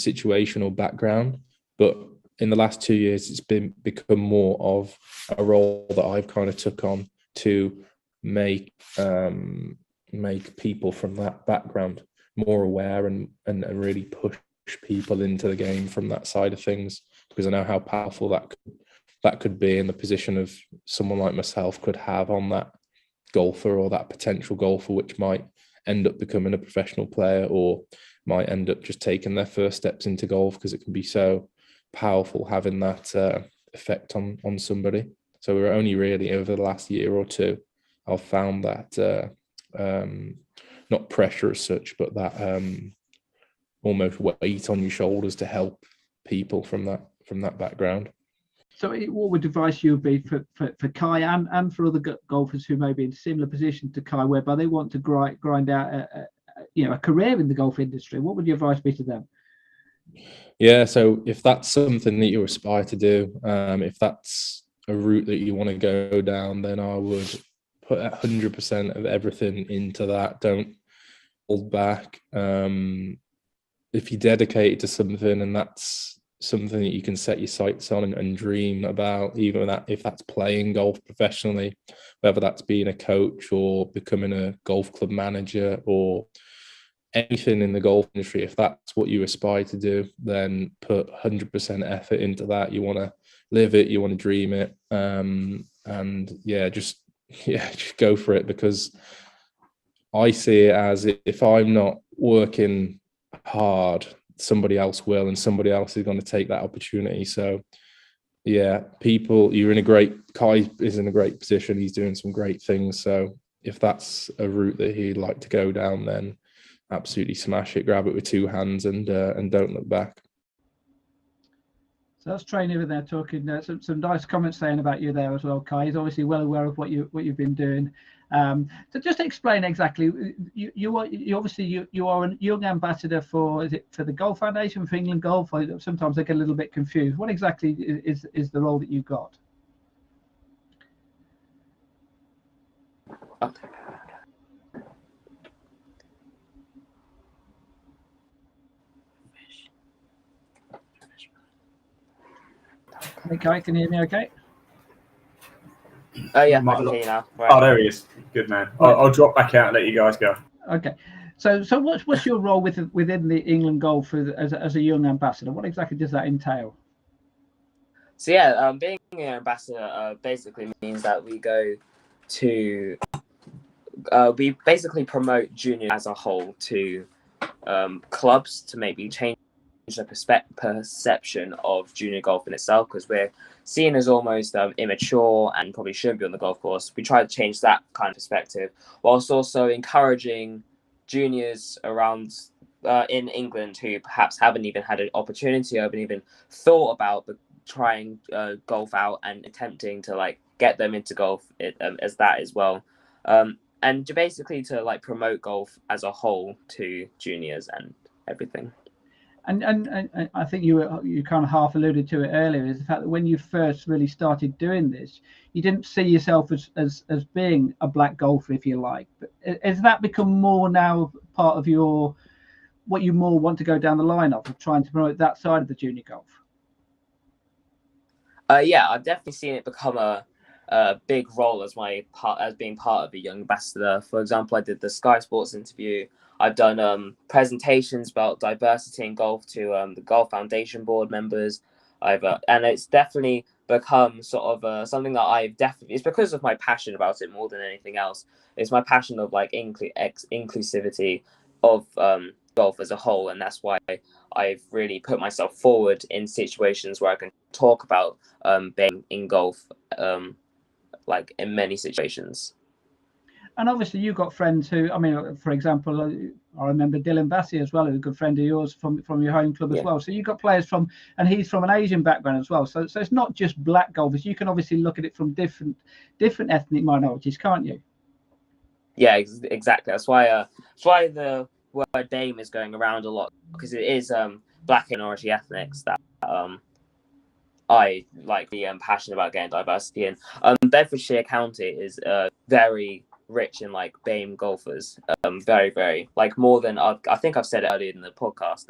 situation or background. But in the last 2 years, it's become more of a role that I've kind of took on to make people from that background more aware and really push people into the game from that side of things, because I know how powerful that could be, in the position of someone like myself could have on that golfer or that potential golfer, which might end up becoming a professional player or might end up just taking their first steps into golf, because it can be so powerful having that effect on somebody. So we're only really over the last year or two, I've found that not pressure as such, but that almost weight on your shoulders to help people from that background. So what would advice you would be for Kai and for other golfers who may be in similar position to Kai, whereby they want to grind out a career in the golf industry? What would your advice be to them? Yeah, so if that's something that you aspire to do, if that's a route that you want to go down, then I would put 100% of everything into that. Don't hold back. If you're dedicated to something and that's something that you can set your sights on and dream about, even if that's playing golf professionally, whether that's being a coach or becoming a golf club manager or anything in the golf industry, if that's what you aspire to do, then put 100% effort into that. You want to live it, you want to dream it, and just go for it, because I see it as, if I'm not working hard, somebody else will, and somebody else is going to take that opportunity. So yeah, Kai is in a great position. He's doing some great things. So if that's a route that he'd like to go down, then absolutely smash it, grab it with two hands, and don't look back. So that's Trey Niven there talking. Some nice comments saying about you there as well, Kai. He's obviously well aware of what you've been doing. So just to explain exactly, you are a young ambassador for the Golf Foundation, for England Golf? Sometimes I get a little bit confused. What exactly is the role that you've got? Hey, Kai, can you hear me okay? Oh yeah, I can hear you now. Right. Oh, there he is. Good man. I'll drop back out and let you guys go. Okay. So what's your role within the England Golf as a young ambassador? What exactly does that entail? So yeah, being an ambassador basically means that we go to we basically promote juniors as a whole to clubs to maybe change the perception of junior golf in itself, because we're seen as almost immature and probably shouldn't be on the golf course. We try to change that kind of perspective, whilst also encouraging juniors around in England who perhaps haven't even had an opportunity, haven't even thought about trying golf out and attempting to get them into golf as that as well, and basically to promote golf as a whole to juniors and everything. And I think you kind of half alluded to it earlier, is the fact that when you first really started doing this, you didn't see yourself as being a black golfer, if you like. But has that become more now part of what you more want to go down the line of trying to promote that side of the junior golf? Yeah, I've definitely seen it become a big role as being part of a young ambassador. For example, I did the Sky Sports interview. I've done presentations about diversity in golf to the Golf Foundation board members. And it's definitely become sort of something that it's because of my passion about it more than anything else. It's my passion of inclusivity of golf as a whole, and that's why I've really put myself forward in situations where I can talk about being in golf, like in many situations. And obviously, you've got friends who, I mean, for example, I remember Dylan Bassey as well, who's a good friend of yours from your home club as well. So you've got players from, and he's from an Asian background as well. So it's not just black golfers. You can obviously look at it from different ethnic minorities, can't you? Yeah, exactly. That's why the word BAME is going around a lot, because it is black minority ethnics that I like, be passionate about getting diversity in. Bedfordshire County is very rich in like BAME golfers, very, very, like more than I think I've said it earlier in the podcast.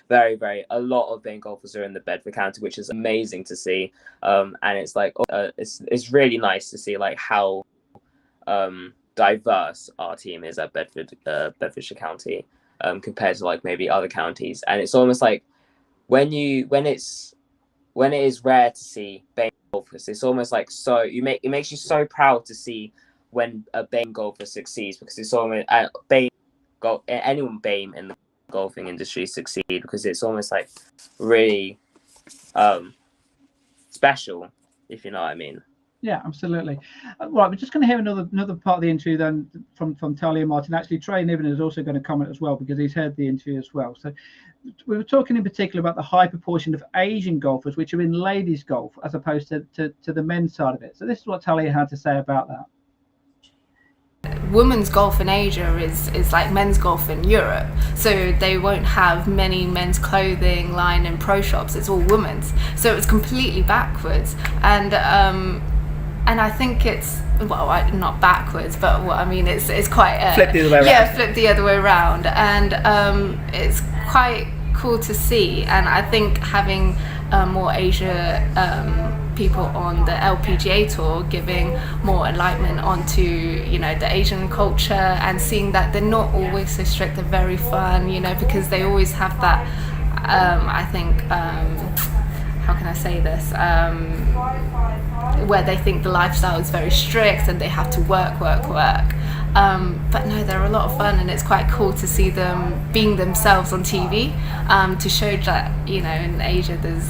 Very, very, a lot of BAME golfers are in the Bedford County, which is amazing to see. And it's like it's really nice to see like how diverse our team is at Bedfordshire County compared to like maybe other counties. And it's almost like when it is rare to see BAME golfers, it's almost like it makes you so proud to see when a BAME golfer succeeds, because it's almost anyone BAME in the golfing industry succeed, because it's almost like really special, if you know what I mean. Yeah, absolutely. Right, we're just going to hear another part of the interview then from Talia Martin. Actually, Trey Niven is also going to comment as well, because he's heard the interview as well. So we were talking in particular about the high proportion of Asian golfers which are in ladies golf as opposed to the men's side of it. So this is what Talia had to say about that. Women's golf in Asia is like men's golf in Europe, so they won't have many men's clothing line in pro shops. It's all women's, so it's completely backwards. And I think it's not backwards, but I mean it's quite flip the other way around. Yeah, flip the other way around, and it's quite cool to see. And I think having more Asia people on the LPGA tour giving more enlightenment onto the Asian culture, and seeing that they're not always so strict, they're very fun, because they always have that I think how can I say this, where they think the lifestyle is very strict and they have to work. But no, they're a lot of fun, and it's quite cool to see them being themselves on TV, to show that in Asia there's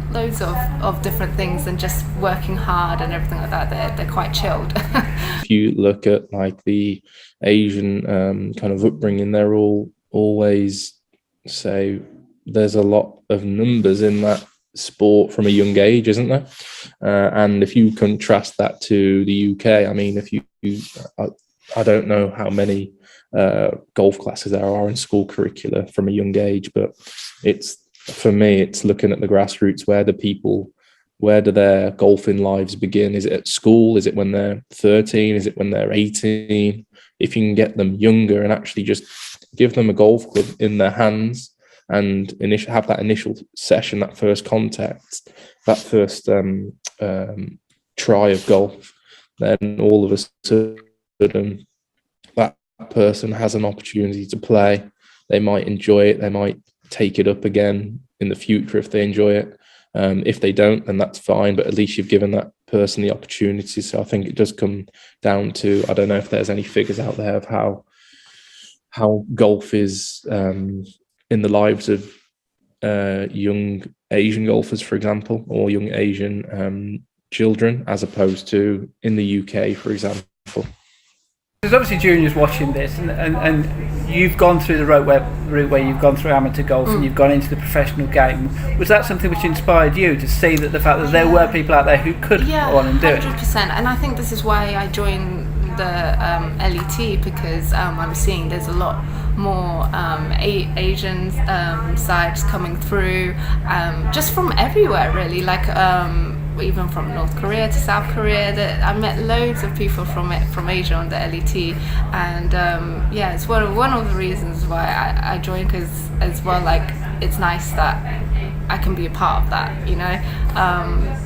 loads of different things than just working hard and everything like that. They're quite chilled. If you look at like the Asian kind of upbringing, they're all always say there's a lot of numbers in that sport from a young age, isn't there? And if you contrast that to the UK, I mean, if you I don't know how many golf classes there are in school curricula from a young age, but for me, it's looking at the grassroots. Where do their golfing lives begin? Is it at school? Is it when they're 13? Is it when they're 18? If you can get them younger and actually just give them a golf club in their hands and have that initial session, that first contact, that first try of golf, then all of a sudden that person has an opportunity to play. They might enjoy it. They might take it up again in the future if they enjoy it. If they don't, then that's fine, but at least you've given that person the opportunity. So I think it does come down to, I don't know if there's any figures out there of how golf is in the lives of young Asian golfers, for example, or young Asian children, as opposed to in the UK, for example. There's obviously juniors watching this, and you've gone through the route where you've gone through amateur golf and you've gone into the professional game. Was that something which inspired you to see that the fact that there were people out there who could go on and do 100%. It? 100%. And I think this is why I joined the LET, because I'm seeing there's a lot more Asian sides coming through, just from everywhere, really. Like even from North Korea to South Korea. I met loads of people from Asia on the LET, and it's one of the reasons why I joined, because as well, like, it's nice that I can be a part of that,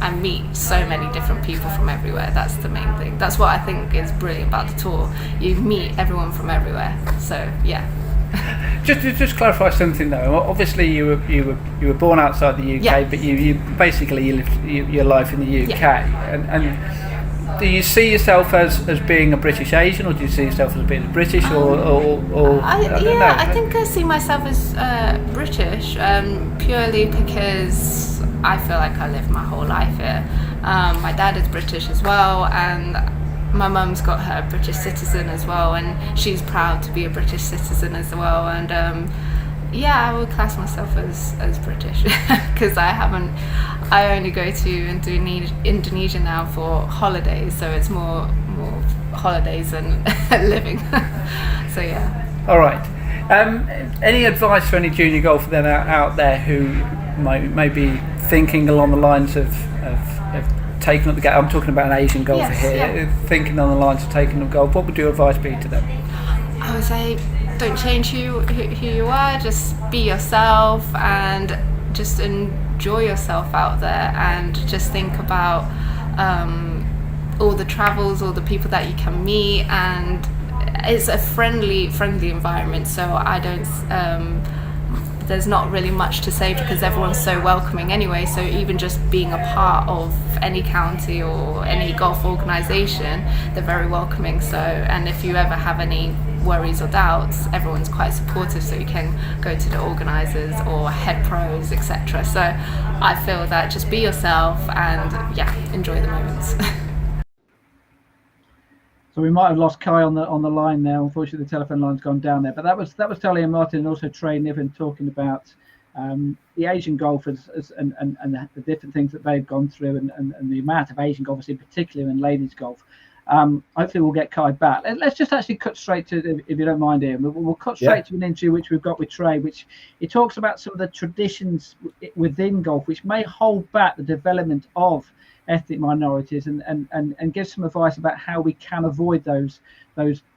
and meet so many different people from everywhere. That's the main thing. That's what I think is brilliant about the tour. You meet everyone from everywhere. So yeah. Just clarify something though. Obviously, you were born outside the UK, but you basically you lived your life in the UK, and do you see yourself as being a British Asian, or do you see yourself as being British, or I don't know. I think I see myself as British, purely because I feel like I lived my whole life here. My dad is British as well, and my mum's got her British citizen as well, and she's proud to be a British citizen as well. And I would class myself as British because I only go to Indonesia now for holidays, so it's more holidays than living. So yeah. All right. Any advice for any junior golfer then out there who may be thinking along the lines of taking up the game? I'm talking about an Asian golfer thinking on the lines of taking up golf. What would your advice be to them? I would say, don't change who you are, just be yourself and just enjoy yourself out there, and just think about all the travels, all the people that you can meet, and it's a friendly environment, so I don't there's not really much to say because everyone's so welcoming anyway. So even just being a part of any county or any golf organisation, they're very welcoming. So, and if you ever have any worries or doubts, everyone's quite supportive, so you can go to the organisers or head pros, etc. So I feel that just be yourself and enjoy the moments. So we might have lost Kai on the line now. Unfortunately, the telephone line's gone down there. But that was Talia Martin and also Trey Niven talking about the Asian golfers and the different things that they've gone through, and the amount of Asian golfers in particular in ladies golf. Hopefully we'll get Kai back. Let's just actually cut straight to, if you don't mind, Ian, we'll cut straight to an interview which we've got with Trey, which he talks about some of the traditions within golf which may hold back the development of ethnic minorities, and give some advice about how we can avoid those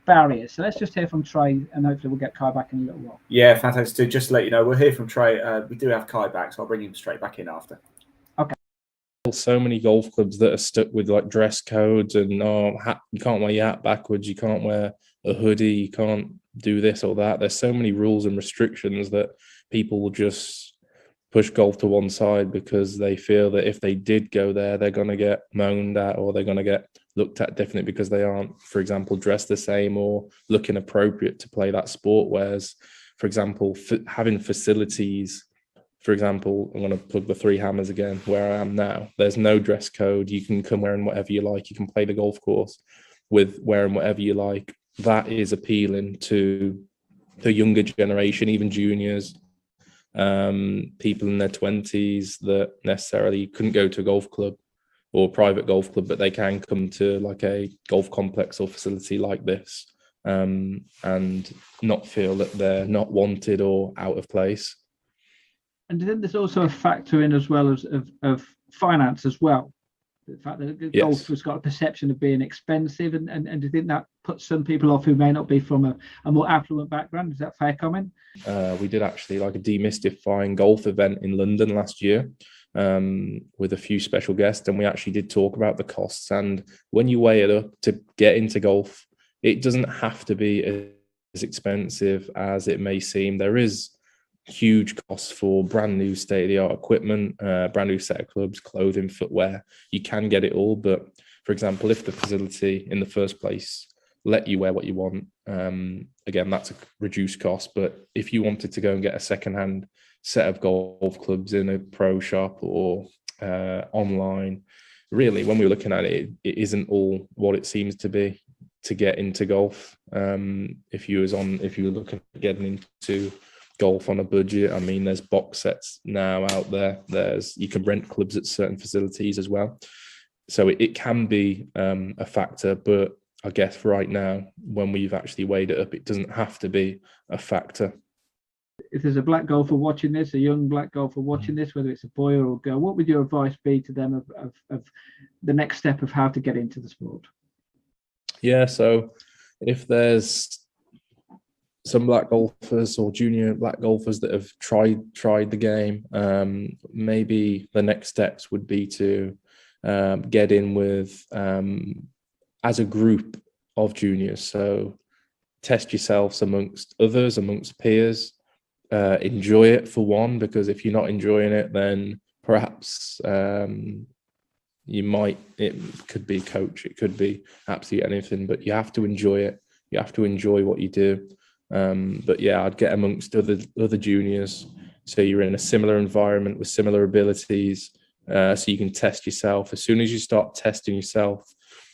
barriers. So let's just hear from Trey, and hopefully we'll get Kai back in a little while. Yeah, fantastic. Just to let you know, we'll hear from Trey. We do have Kai back, so I'll bring him straight back in after. Okay. So many golf clubs that are stuck with like dress codes and you can't wear your hat backwards, you can't wear a hoodie, you can't do this or that. There's so many rules and restrictions that people will just push golf to one side because they feel that if they did go there, they're going to get moaned at, or they're going to get looked at differently because they aren't, for example, dressed the same or looking appropriate to play that sport. Whereas, for example, having facilities, for example, I'm going to plug the Three Hammers again, where I am now. There's no dress code. You can come wearing whatever you like. You can play the golf course with wearing whatever you like. That is appealing to the younger generation, even juniors. People in their 20s that necessarily couldn't go to a golf club or a private golf club, but they can come to like a golf complex or facility like this, and not feel that they're not wanted or out of place. And then there's also a factor in as well as of finance as well. The fact that golf has got a perception of being expensive, and do you think that puts some people off who may not be from a more affluent background? Is that a fair comment? We did actually like a demystifying golf event in London last year with a few special guests, and we actually did talk about the costs. And when you weigh it up to get into golf, it doesn't have to be as expensive as it may seem. There is huge costs for brand new state-of-the-art equipment, brand new set of clubs, clothing, footwear. You can get it all, but for example, if the facility in the first place let you wear what you want, again, that's a reduced cost. But if you wanted to go and get a second-hand set of golf clubs in a pro shop or online, really, when we were looking at it, it isn't all what it seems to be to get into golf. If you were looking at getting into golf on a budget, I mean, there's box sets now out there. You can rent clubs at certain facilities as well. So it can be a factor, but I guess right now, when we've actually weighed it up, it doesn't have to be a factor. If there's a black golfer watching this, a young black golfer watching this, whether it's a boy or a girl, what would your advice be to them of the next step of how to get into the sport? Yeah, so if there's some black golfers or junior black golfers that have tried the game, maybe the next steps would be to get in with as a group of juniors. So test yourselves amongst others, amongst peers, enjoy it for one, because if you're not enjoying it, then perhaps it could be coach, it could be absolutely anything, but you have to enjoy it. You have to enjoy what you do. But yeah, I'd get amongst other juniors, so you're in a similar environment with similar abilities, so you can test yourself. As soon as you start testing yourself,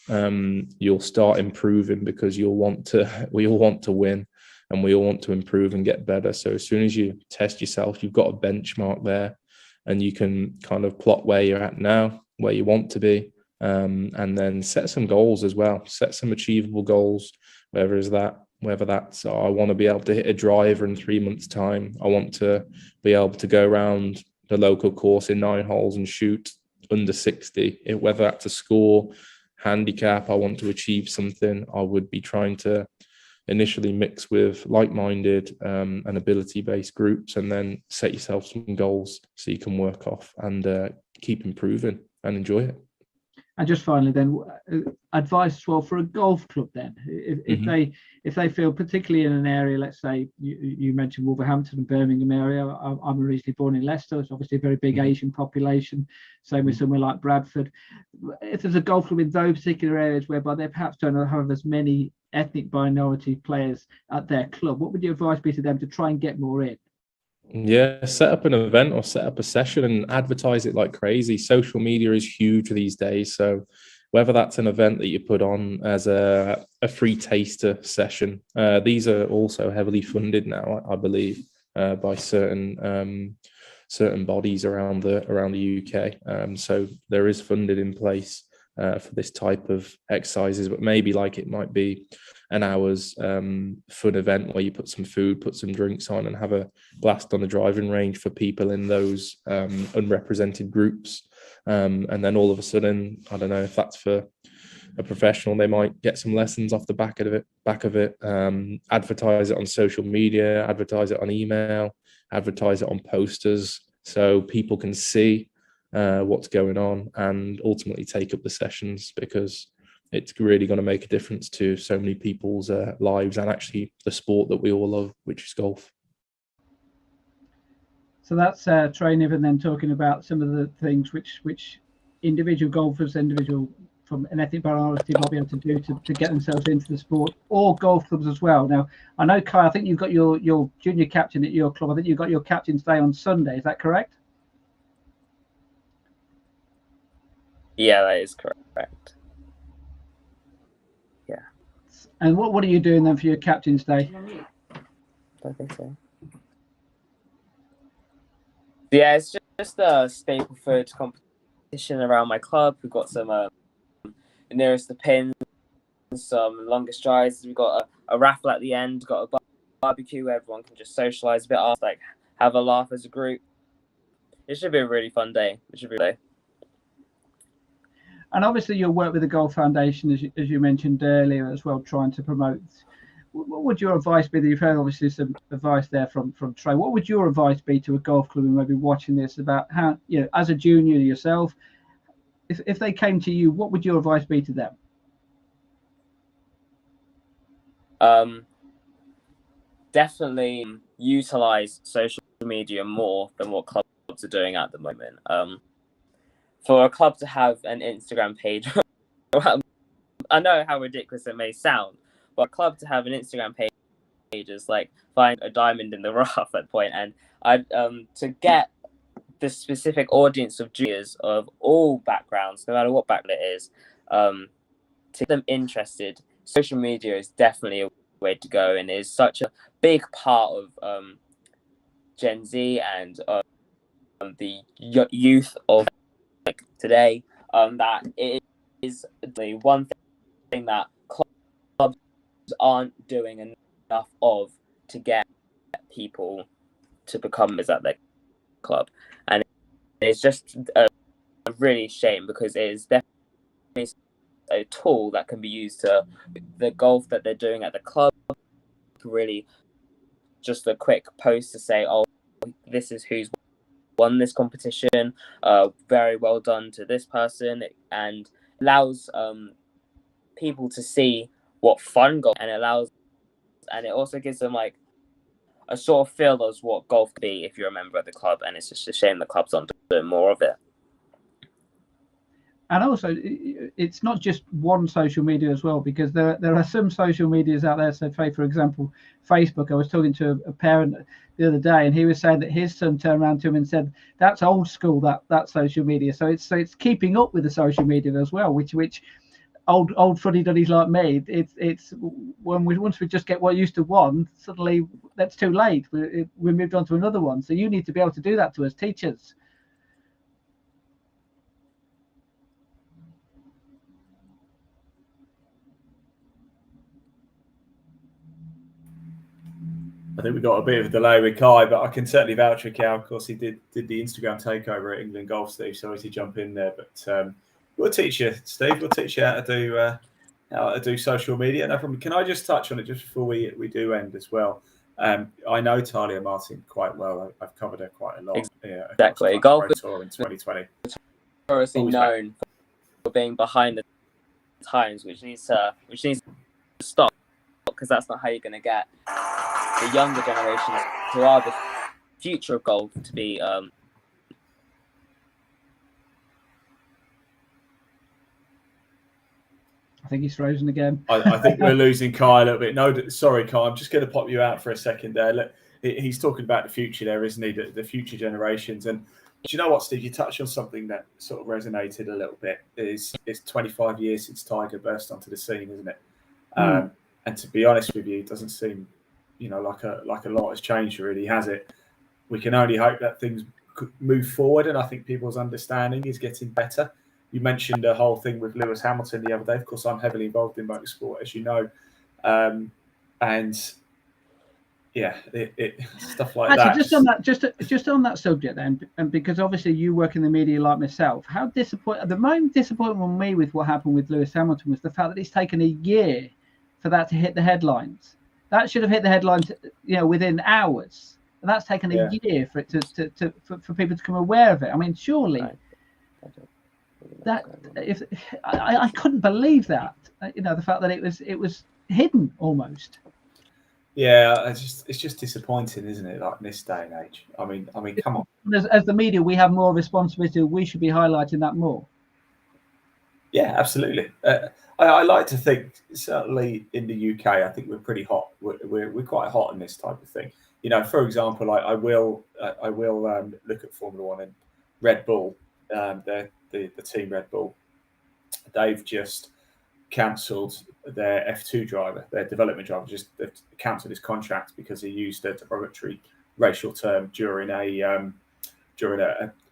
you'll start improving, because we all want to win, and we all want to improve and get better. So as soon as you test yourself, you've got a benchmark there, and you can kind of plot where you're at now, where you want to be, and then set some goals as well. Set some achievable goals, whether that's I want to be able to hit a driver in 3 months' time. I want to be able to go around the local course in 9 holes and shoot under 60. Whether that's a score, handicap, I want to achieve something. I would be trying to initially mix with like-minded and ability-based groups, and then set yourself some goals so you can work off and keep improving and enjoy it. And just finally, then, advice as well for a golf club. Then, if they feel, particularly in an area, let's say you mentioned Wolverhampton and Birmingham area. I'm originally born in Leicester. It's obviously a very big Asian population. Same with somewhere like Bradford. If there's a golf club in those particular areas whereby they perhaps don't have as many ethnic minority players at their club, what would your advice be to them to try and get more in? Yeah, set up an event or set up a session and advertise it like crazy. Social media is huge these days. So whether that's an event that you put on as a free taster session, these are also heavily funded now, I believe, by certain bodies around the UK. So there is funded in place for this type of exercises, but maybe like it might be an hour's fun event where you put some food, put some drinks on, and have a blast on the driving range for people in those unrepresented groups. And then all of a sudden, I don't know if that's for a professional, they might get some lessons off the back of it. Advertise it on social media, advertise it on email, advertise it on posters, so people can see what's going on and ultimately take up the sessions, because it's really going to make a difference to so many people's lives and actually the sport that we all love, which is golf. So that's Trey Niven then talking about some of the things which individual golfers, from an ethnic minority might be able to do to get themselves into the sport, or golf clubs as well. Now, I know, Kai, I think you've got your junior captain at your club. I think you've got your captain's day on Sunday. Is that correct? Yeah, that is correct. Yeah. And what are you doing then for your captain's day? I think so. Yeah, it's just a staple food competition around my club. We've got some nearest the pins, some longest strides. We've got a raffle at the end. Got a barbecue where everyone can just socialise a bit after, like have a laugh as a group. It should be a really fun day. And obviously, you'll work with the Golf Foundation, as you mentioned earlier, as well, trying to promote. What would your advice be? You've heard obviously some advice there from Trey. What would your advice be to a golf club who may be watching this about how, as a junior yourself, if they came to you, what would your advice be to them? Definitely utilize social media more than what clubs are doing at the moment. For a club to have an Instagram page, I know how ridiculous it may sound, but a club to have an Instagram page is like find a diamond in the rough at that point. And to get the specific audience of juniors of all backgrounds, no matter what background it is, to get them interested, social media is definitely a way to go, and is such a big part of Gen Z and the youth of today, that it is the one thing that clubs aren't doing enough of to get people to become members at their club. And it's just a really shame, because it is definitely a tool that can be used to the golf that they're doing at the club. Really just a quick post to say, oh, this is who's won this competition, very well done to this person, and allows people to see what fun golf, and it also gives them like a sort of feel of what golf could be if you're a member of the club. And it's just a shame the clubs aren't doing more of it. And also, it's not just one social media as well, because there are some social medias out there. So, for example, Facebook. I was talking to a parent the other day, and he was saying that his son turned around to him and said, "That's old school, that social media." So it's keeping up with the social media as well, which old fuddy-duddies like me, it's when once we just get what used to one, suddenly that's too late. We moved on to another one. So you need to be able to do that to us teachers. I think we got a bit of a delay with Kai, but I can certainly vouch for Kai. Of course, he did the Instagram takeover at England Golf, Steve. Sorry to jump in there, but we'll teach you, Steve. We'll teach you how to do social media. No problem. Can I just touch on it just before we do end as well? I know Talia Martin quite well. I've covered her quite a lot. Exactly. Golf Tour in 2020. Notoriously known for being behind the times, which needs to stop, because that's not how you're going to get the younger generations, who are the future of golf, to be. I think he's frozen again. I think we're losing Kai a little bit. No, sorry, Kai. I'm just going to pop you out for a second there. Look, he's talking about the future there, isn't he? The future generations. And do you know what, Steve? You touched on something that sort of resonated a little bit. It's 25 years since Tiger burst onto the scene, isn't it? And to be honest with you, it doesn't seem, like a lot has changed, really, has it? We can only hope that things could move forward, and I think people's understanding is getting better. You mentioned the whole thing with Lewis Hamilton the other day. Of course, I'm heavily involved in motorsport, as you know, and yeah, stuff like that. Just on that subject, then, and because obviously you work in the media like myself, how disappointed? The main disappointment on me with what happened with Lewis Hamilton was the fact that it's taken a year for that to hit the headlines. That should have hit the headlines, within hours, and that's taken a year for it for people to become aware of it. I mean, surely. That if I couldn't believe that, the fact that it was hidden almost. Yeah, it's just disappointing, isn't it? Like in this day and age. I mean, come on. As the media, we have more responsibility. We should be highlighting that more. Yeah, absolutely. I like to think, certainly in the UK, I think we're pretty hot. We're quite hot on this type of thing. For example, I will look at Formula One and Red Bull. The team Red Bull, they've just cancelled their F2 driver, their development driver. They've cancelled his contract because he used a derogatory racial term during an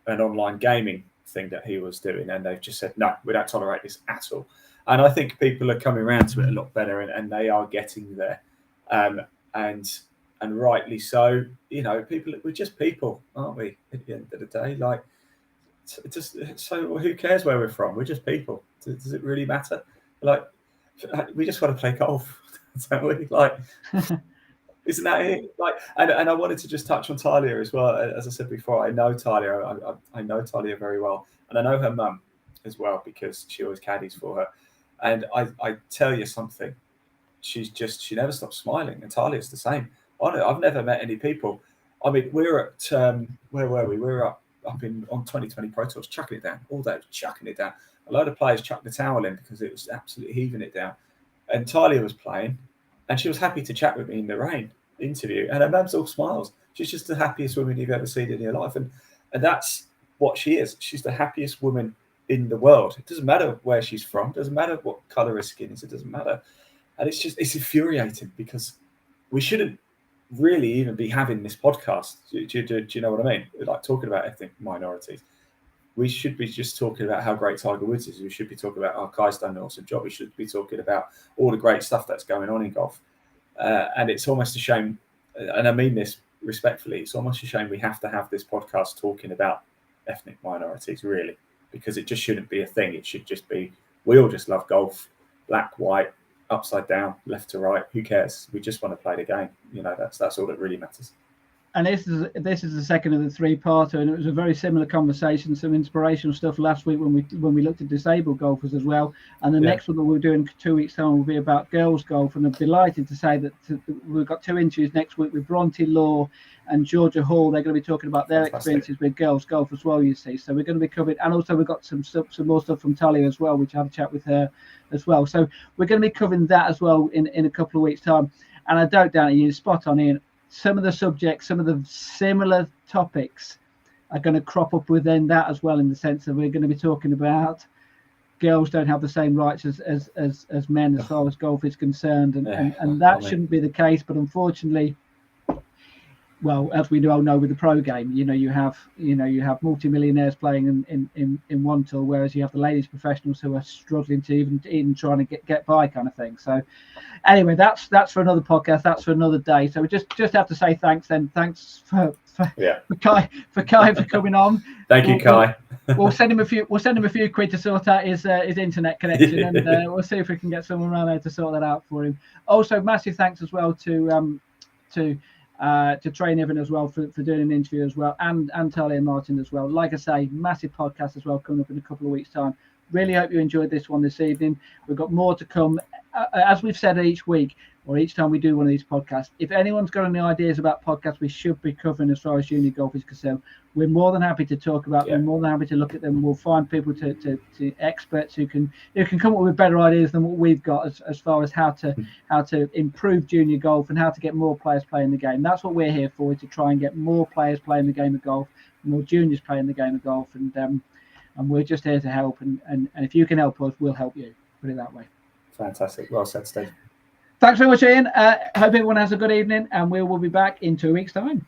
online gaming thing that he was doing, and they've just said no, we don't tolerate this at all. And I think people are coming around to it a lot better, and they are getting there, and rightly so. We're just people, aren't we? At the end of the day, like. So who cares where we're from? We're just people. Does it really matter? Like, we just want to play golf, don't we? Like, isn't that it? Like, and I wanted to just touch on Talia as well. As I said before, I know Talia. I know Talia very well, and I know her mum as well because she always caddies for her. And I tell you something, she never stops smiling, and Talia's the same. I've never met any people. I mean, we're at where were we? We were up on 2020 Pro Tours, chucking it down all day, chucking it down. A load of players chucked the towel in because it was absolutely heaving it down. And Talia was playing, and she was happy to chat with me in the rain interview. And her mum's all smiles. She's just the happiest woman you've ever seen in your life, and that's what she is. She's the happiest woman in the world. It doesn't matter where she's from. It doesn't matter what colour her skin is. It doesn't matter. And it's infuriating because we shouldn't really even be having this podcast. Do you know what I mean? Like talking about ethnic minorities. We should be just talking about how great Tiger Woods is. We should be talking about Kai's done an awesome job. We should be talking about all the great stuff that's going on in golf. And it's almost a shame, and I mean this respectfully, it's almost a shame we have to have this podcast talking about ethnic minorities, really, because it just shouldn't be a thing. It should just be, we all just love golf, black, white, upside down, left to right. Who cares? We just want to play the game. That's all that really matters. and this is the second of the three-parter, and it was a very similar conversation, some inspirational stuff last week when we looked at disabled golfers as well. And the next one that we'll do in 2 weeks' time will be about girls golf. And I'm delighted to say that we've got 2 interviews next week with Bronte Law and Georgia Hall. They're going to be talking about their experiences with girls golf as well, you see. So we're going to be covering, and also we've got some more stuff from Talia as well, which I had a chat with her as well. So we're going to be covering that as well in a couple of weeks' time. And I don't doubt you're spot on, Ian. Some of the subjects, some of the similar topics are going to crop up within that as well, in the sense that we're going to be talking about girls don't have the same rights as men as far as golf is concerned. And that shouldn't be the case. But unfortunately, well, as we all know with the pro game, you have multimillionaires playing in one tour, whereas you have the ladies professionals who are struggling to even trying to get by, kind of thing. So anyway, that's for another podcast. That's for another day. So we just have to say thanks then. Thanks for Kai for coming on. Thank you, Kai. We'll send him a few quid to sort out his internet connection, and we'll see if we can get someone around there to sort that out for him. Also, massive thanks as well to Trey Niven as well for doing an interview as well, and Talia Martin as well. Like I say, massive podcast as well coming up in a couple of weeks' time. Really hope you enjoyed this one this evening. We've got more to come. As we've said each week, or each time we do one of these podcasts, if anyone's got any ideas about podcasts we should be covering as far as junior golf is concerned, we're more than happy to talk about them, more than happy to look at them. We'll find people to experts who can come up with better ideas than what we've got as far as how to improve junior golf and how to get more players playing the game. That's what we're here for, to try and get more players playing the game of golf, more juniors playing the game of golf, and we're just here to help. And if you can help us, we'll help you. Put it that way. Fantastic. Well said, Steve. Thanks very much, Ian. Hope everyone has a good evening, and we will be back in 2 weeks' time.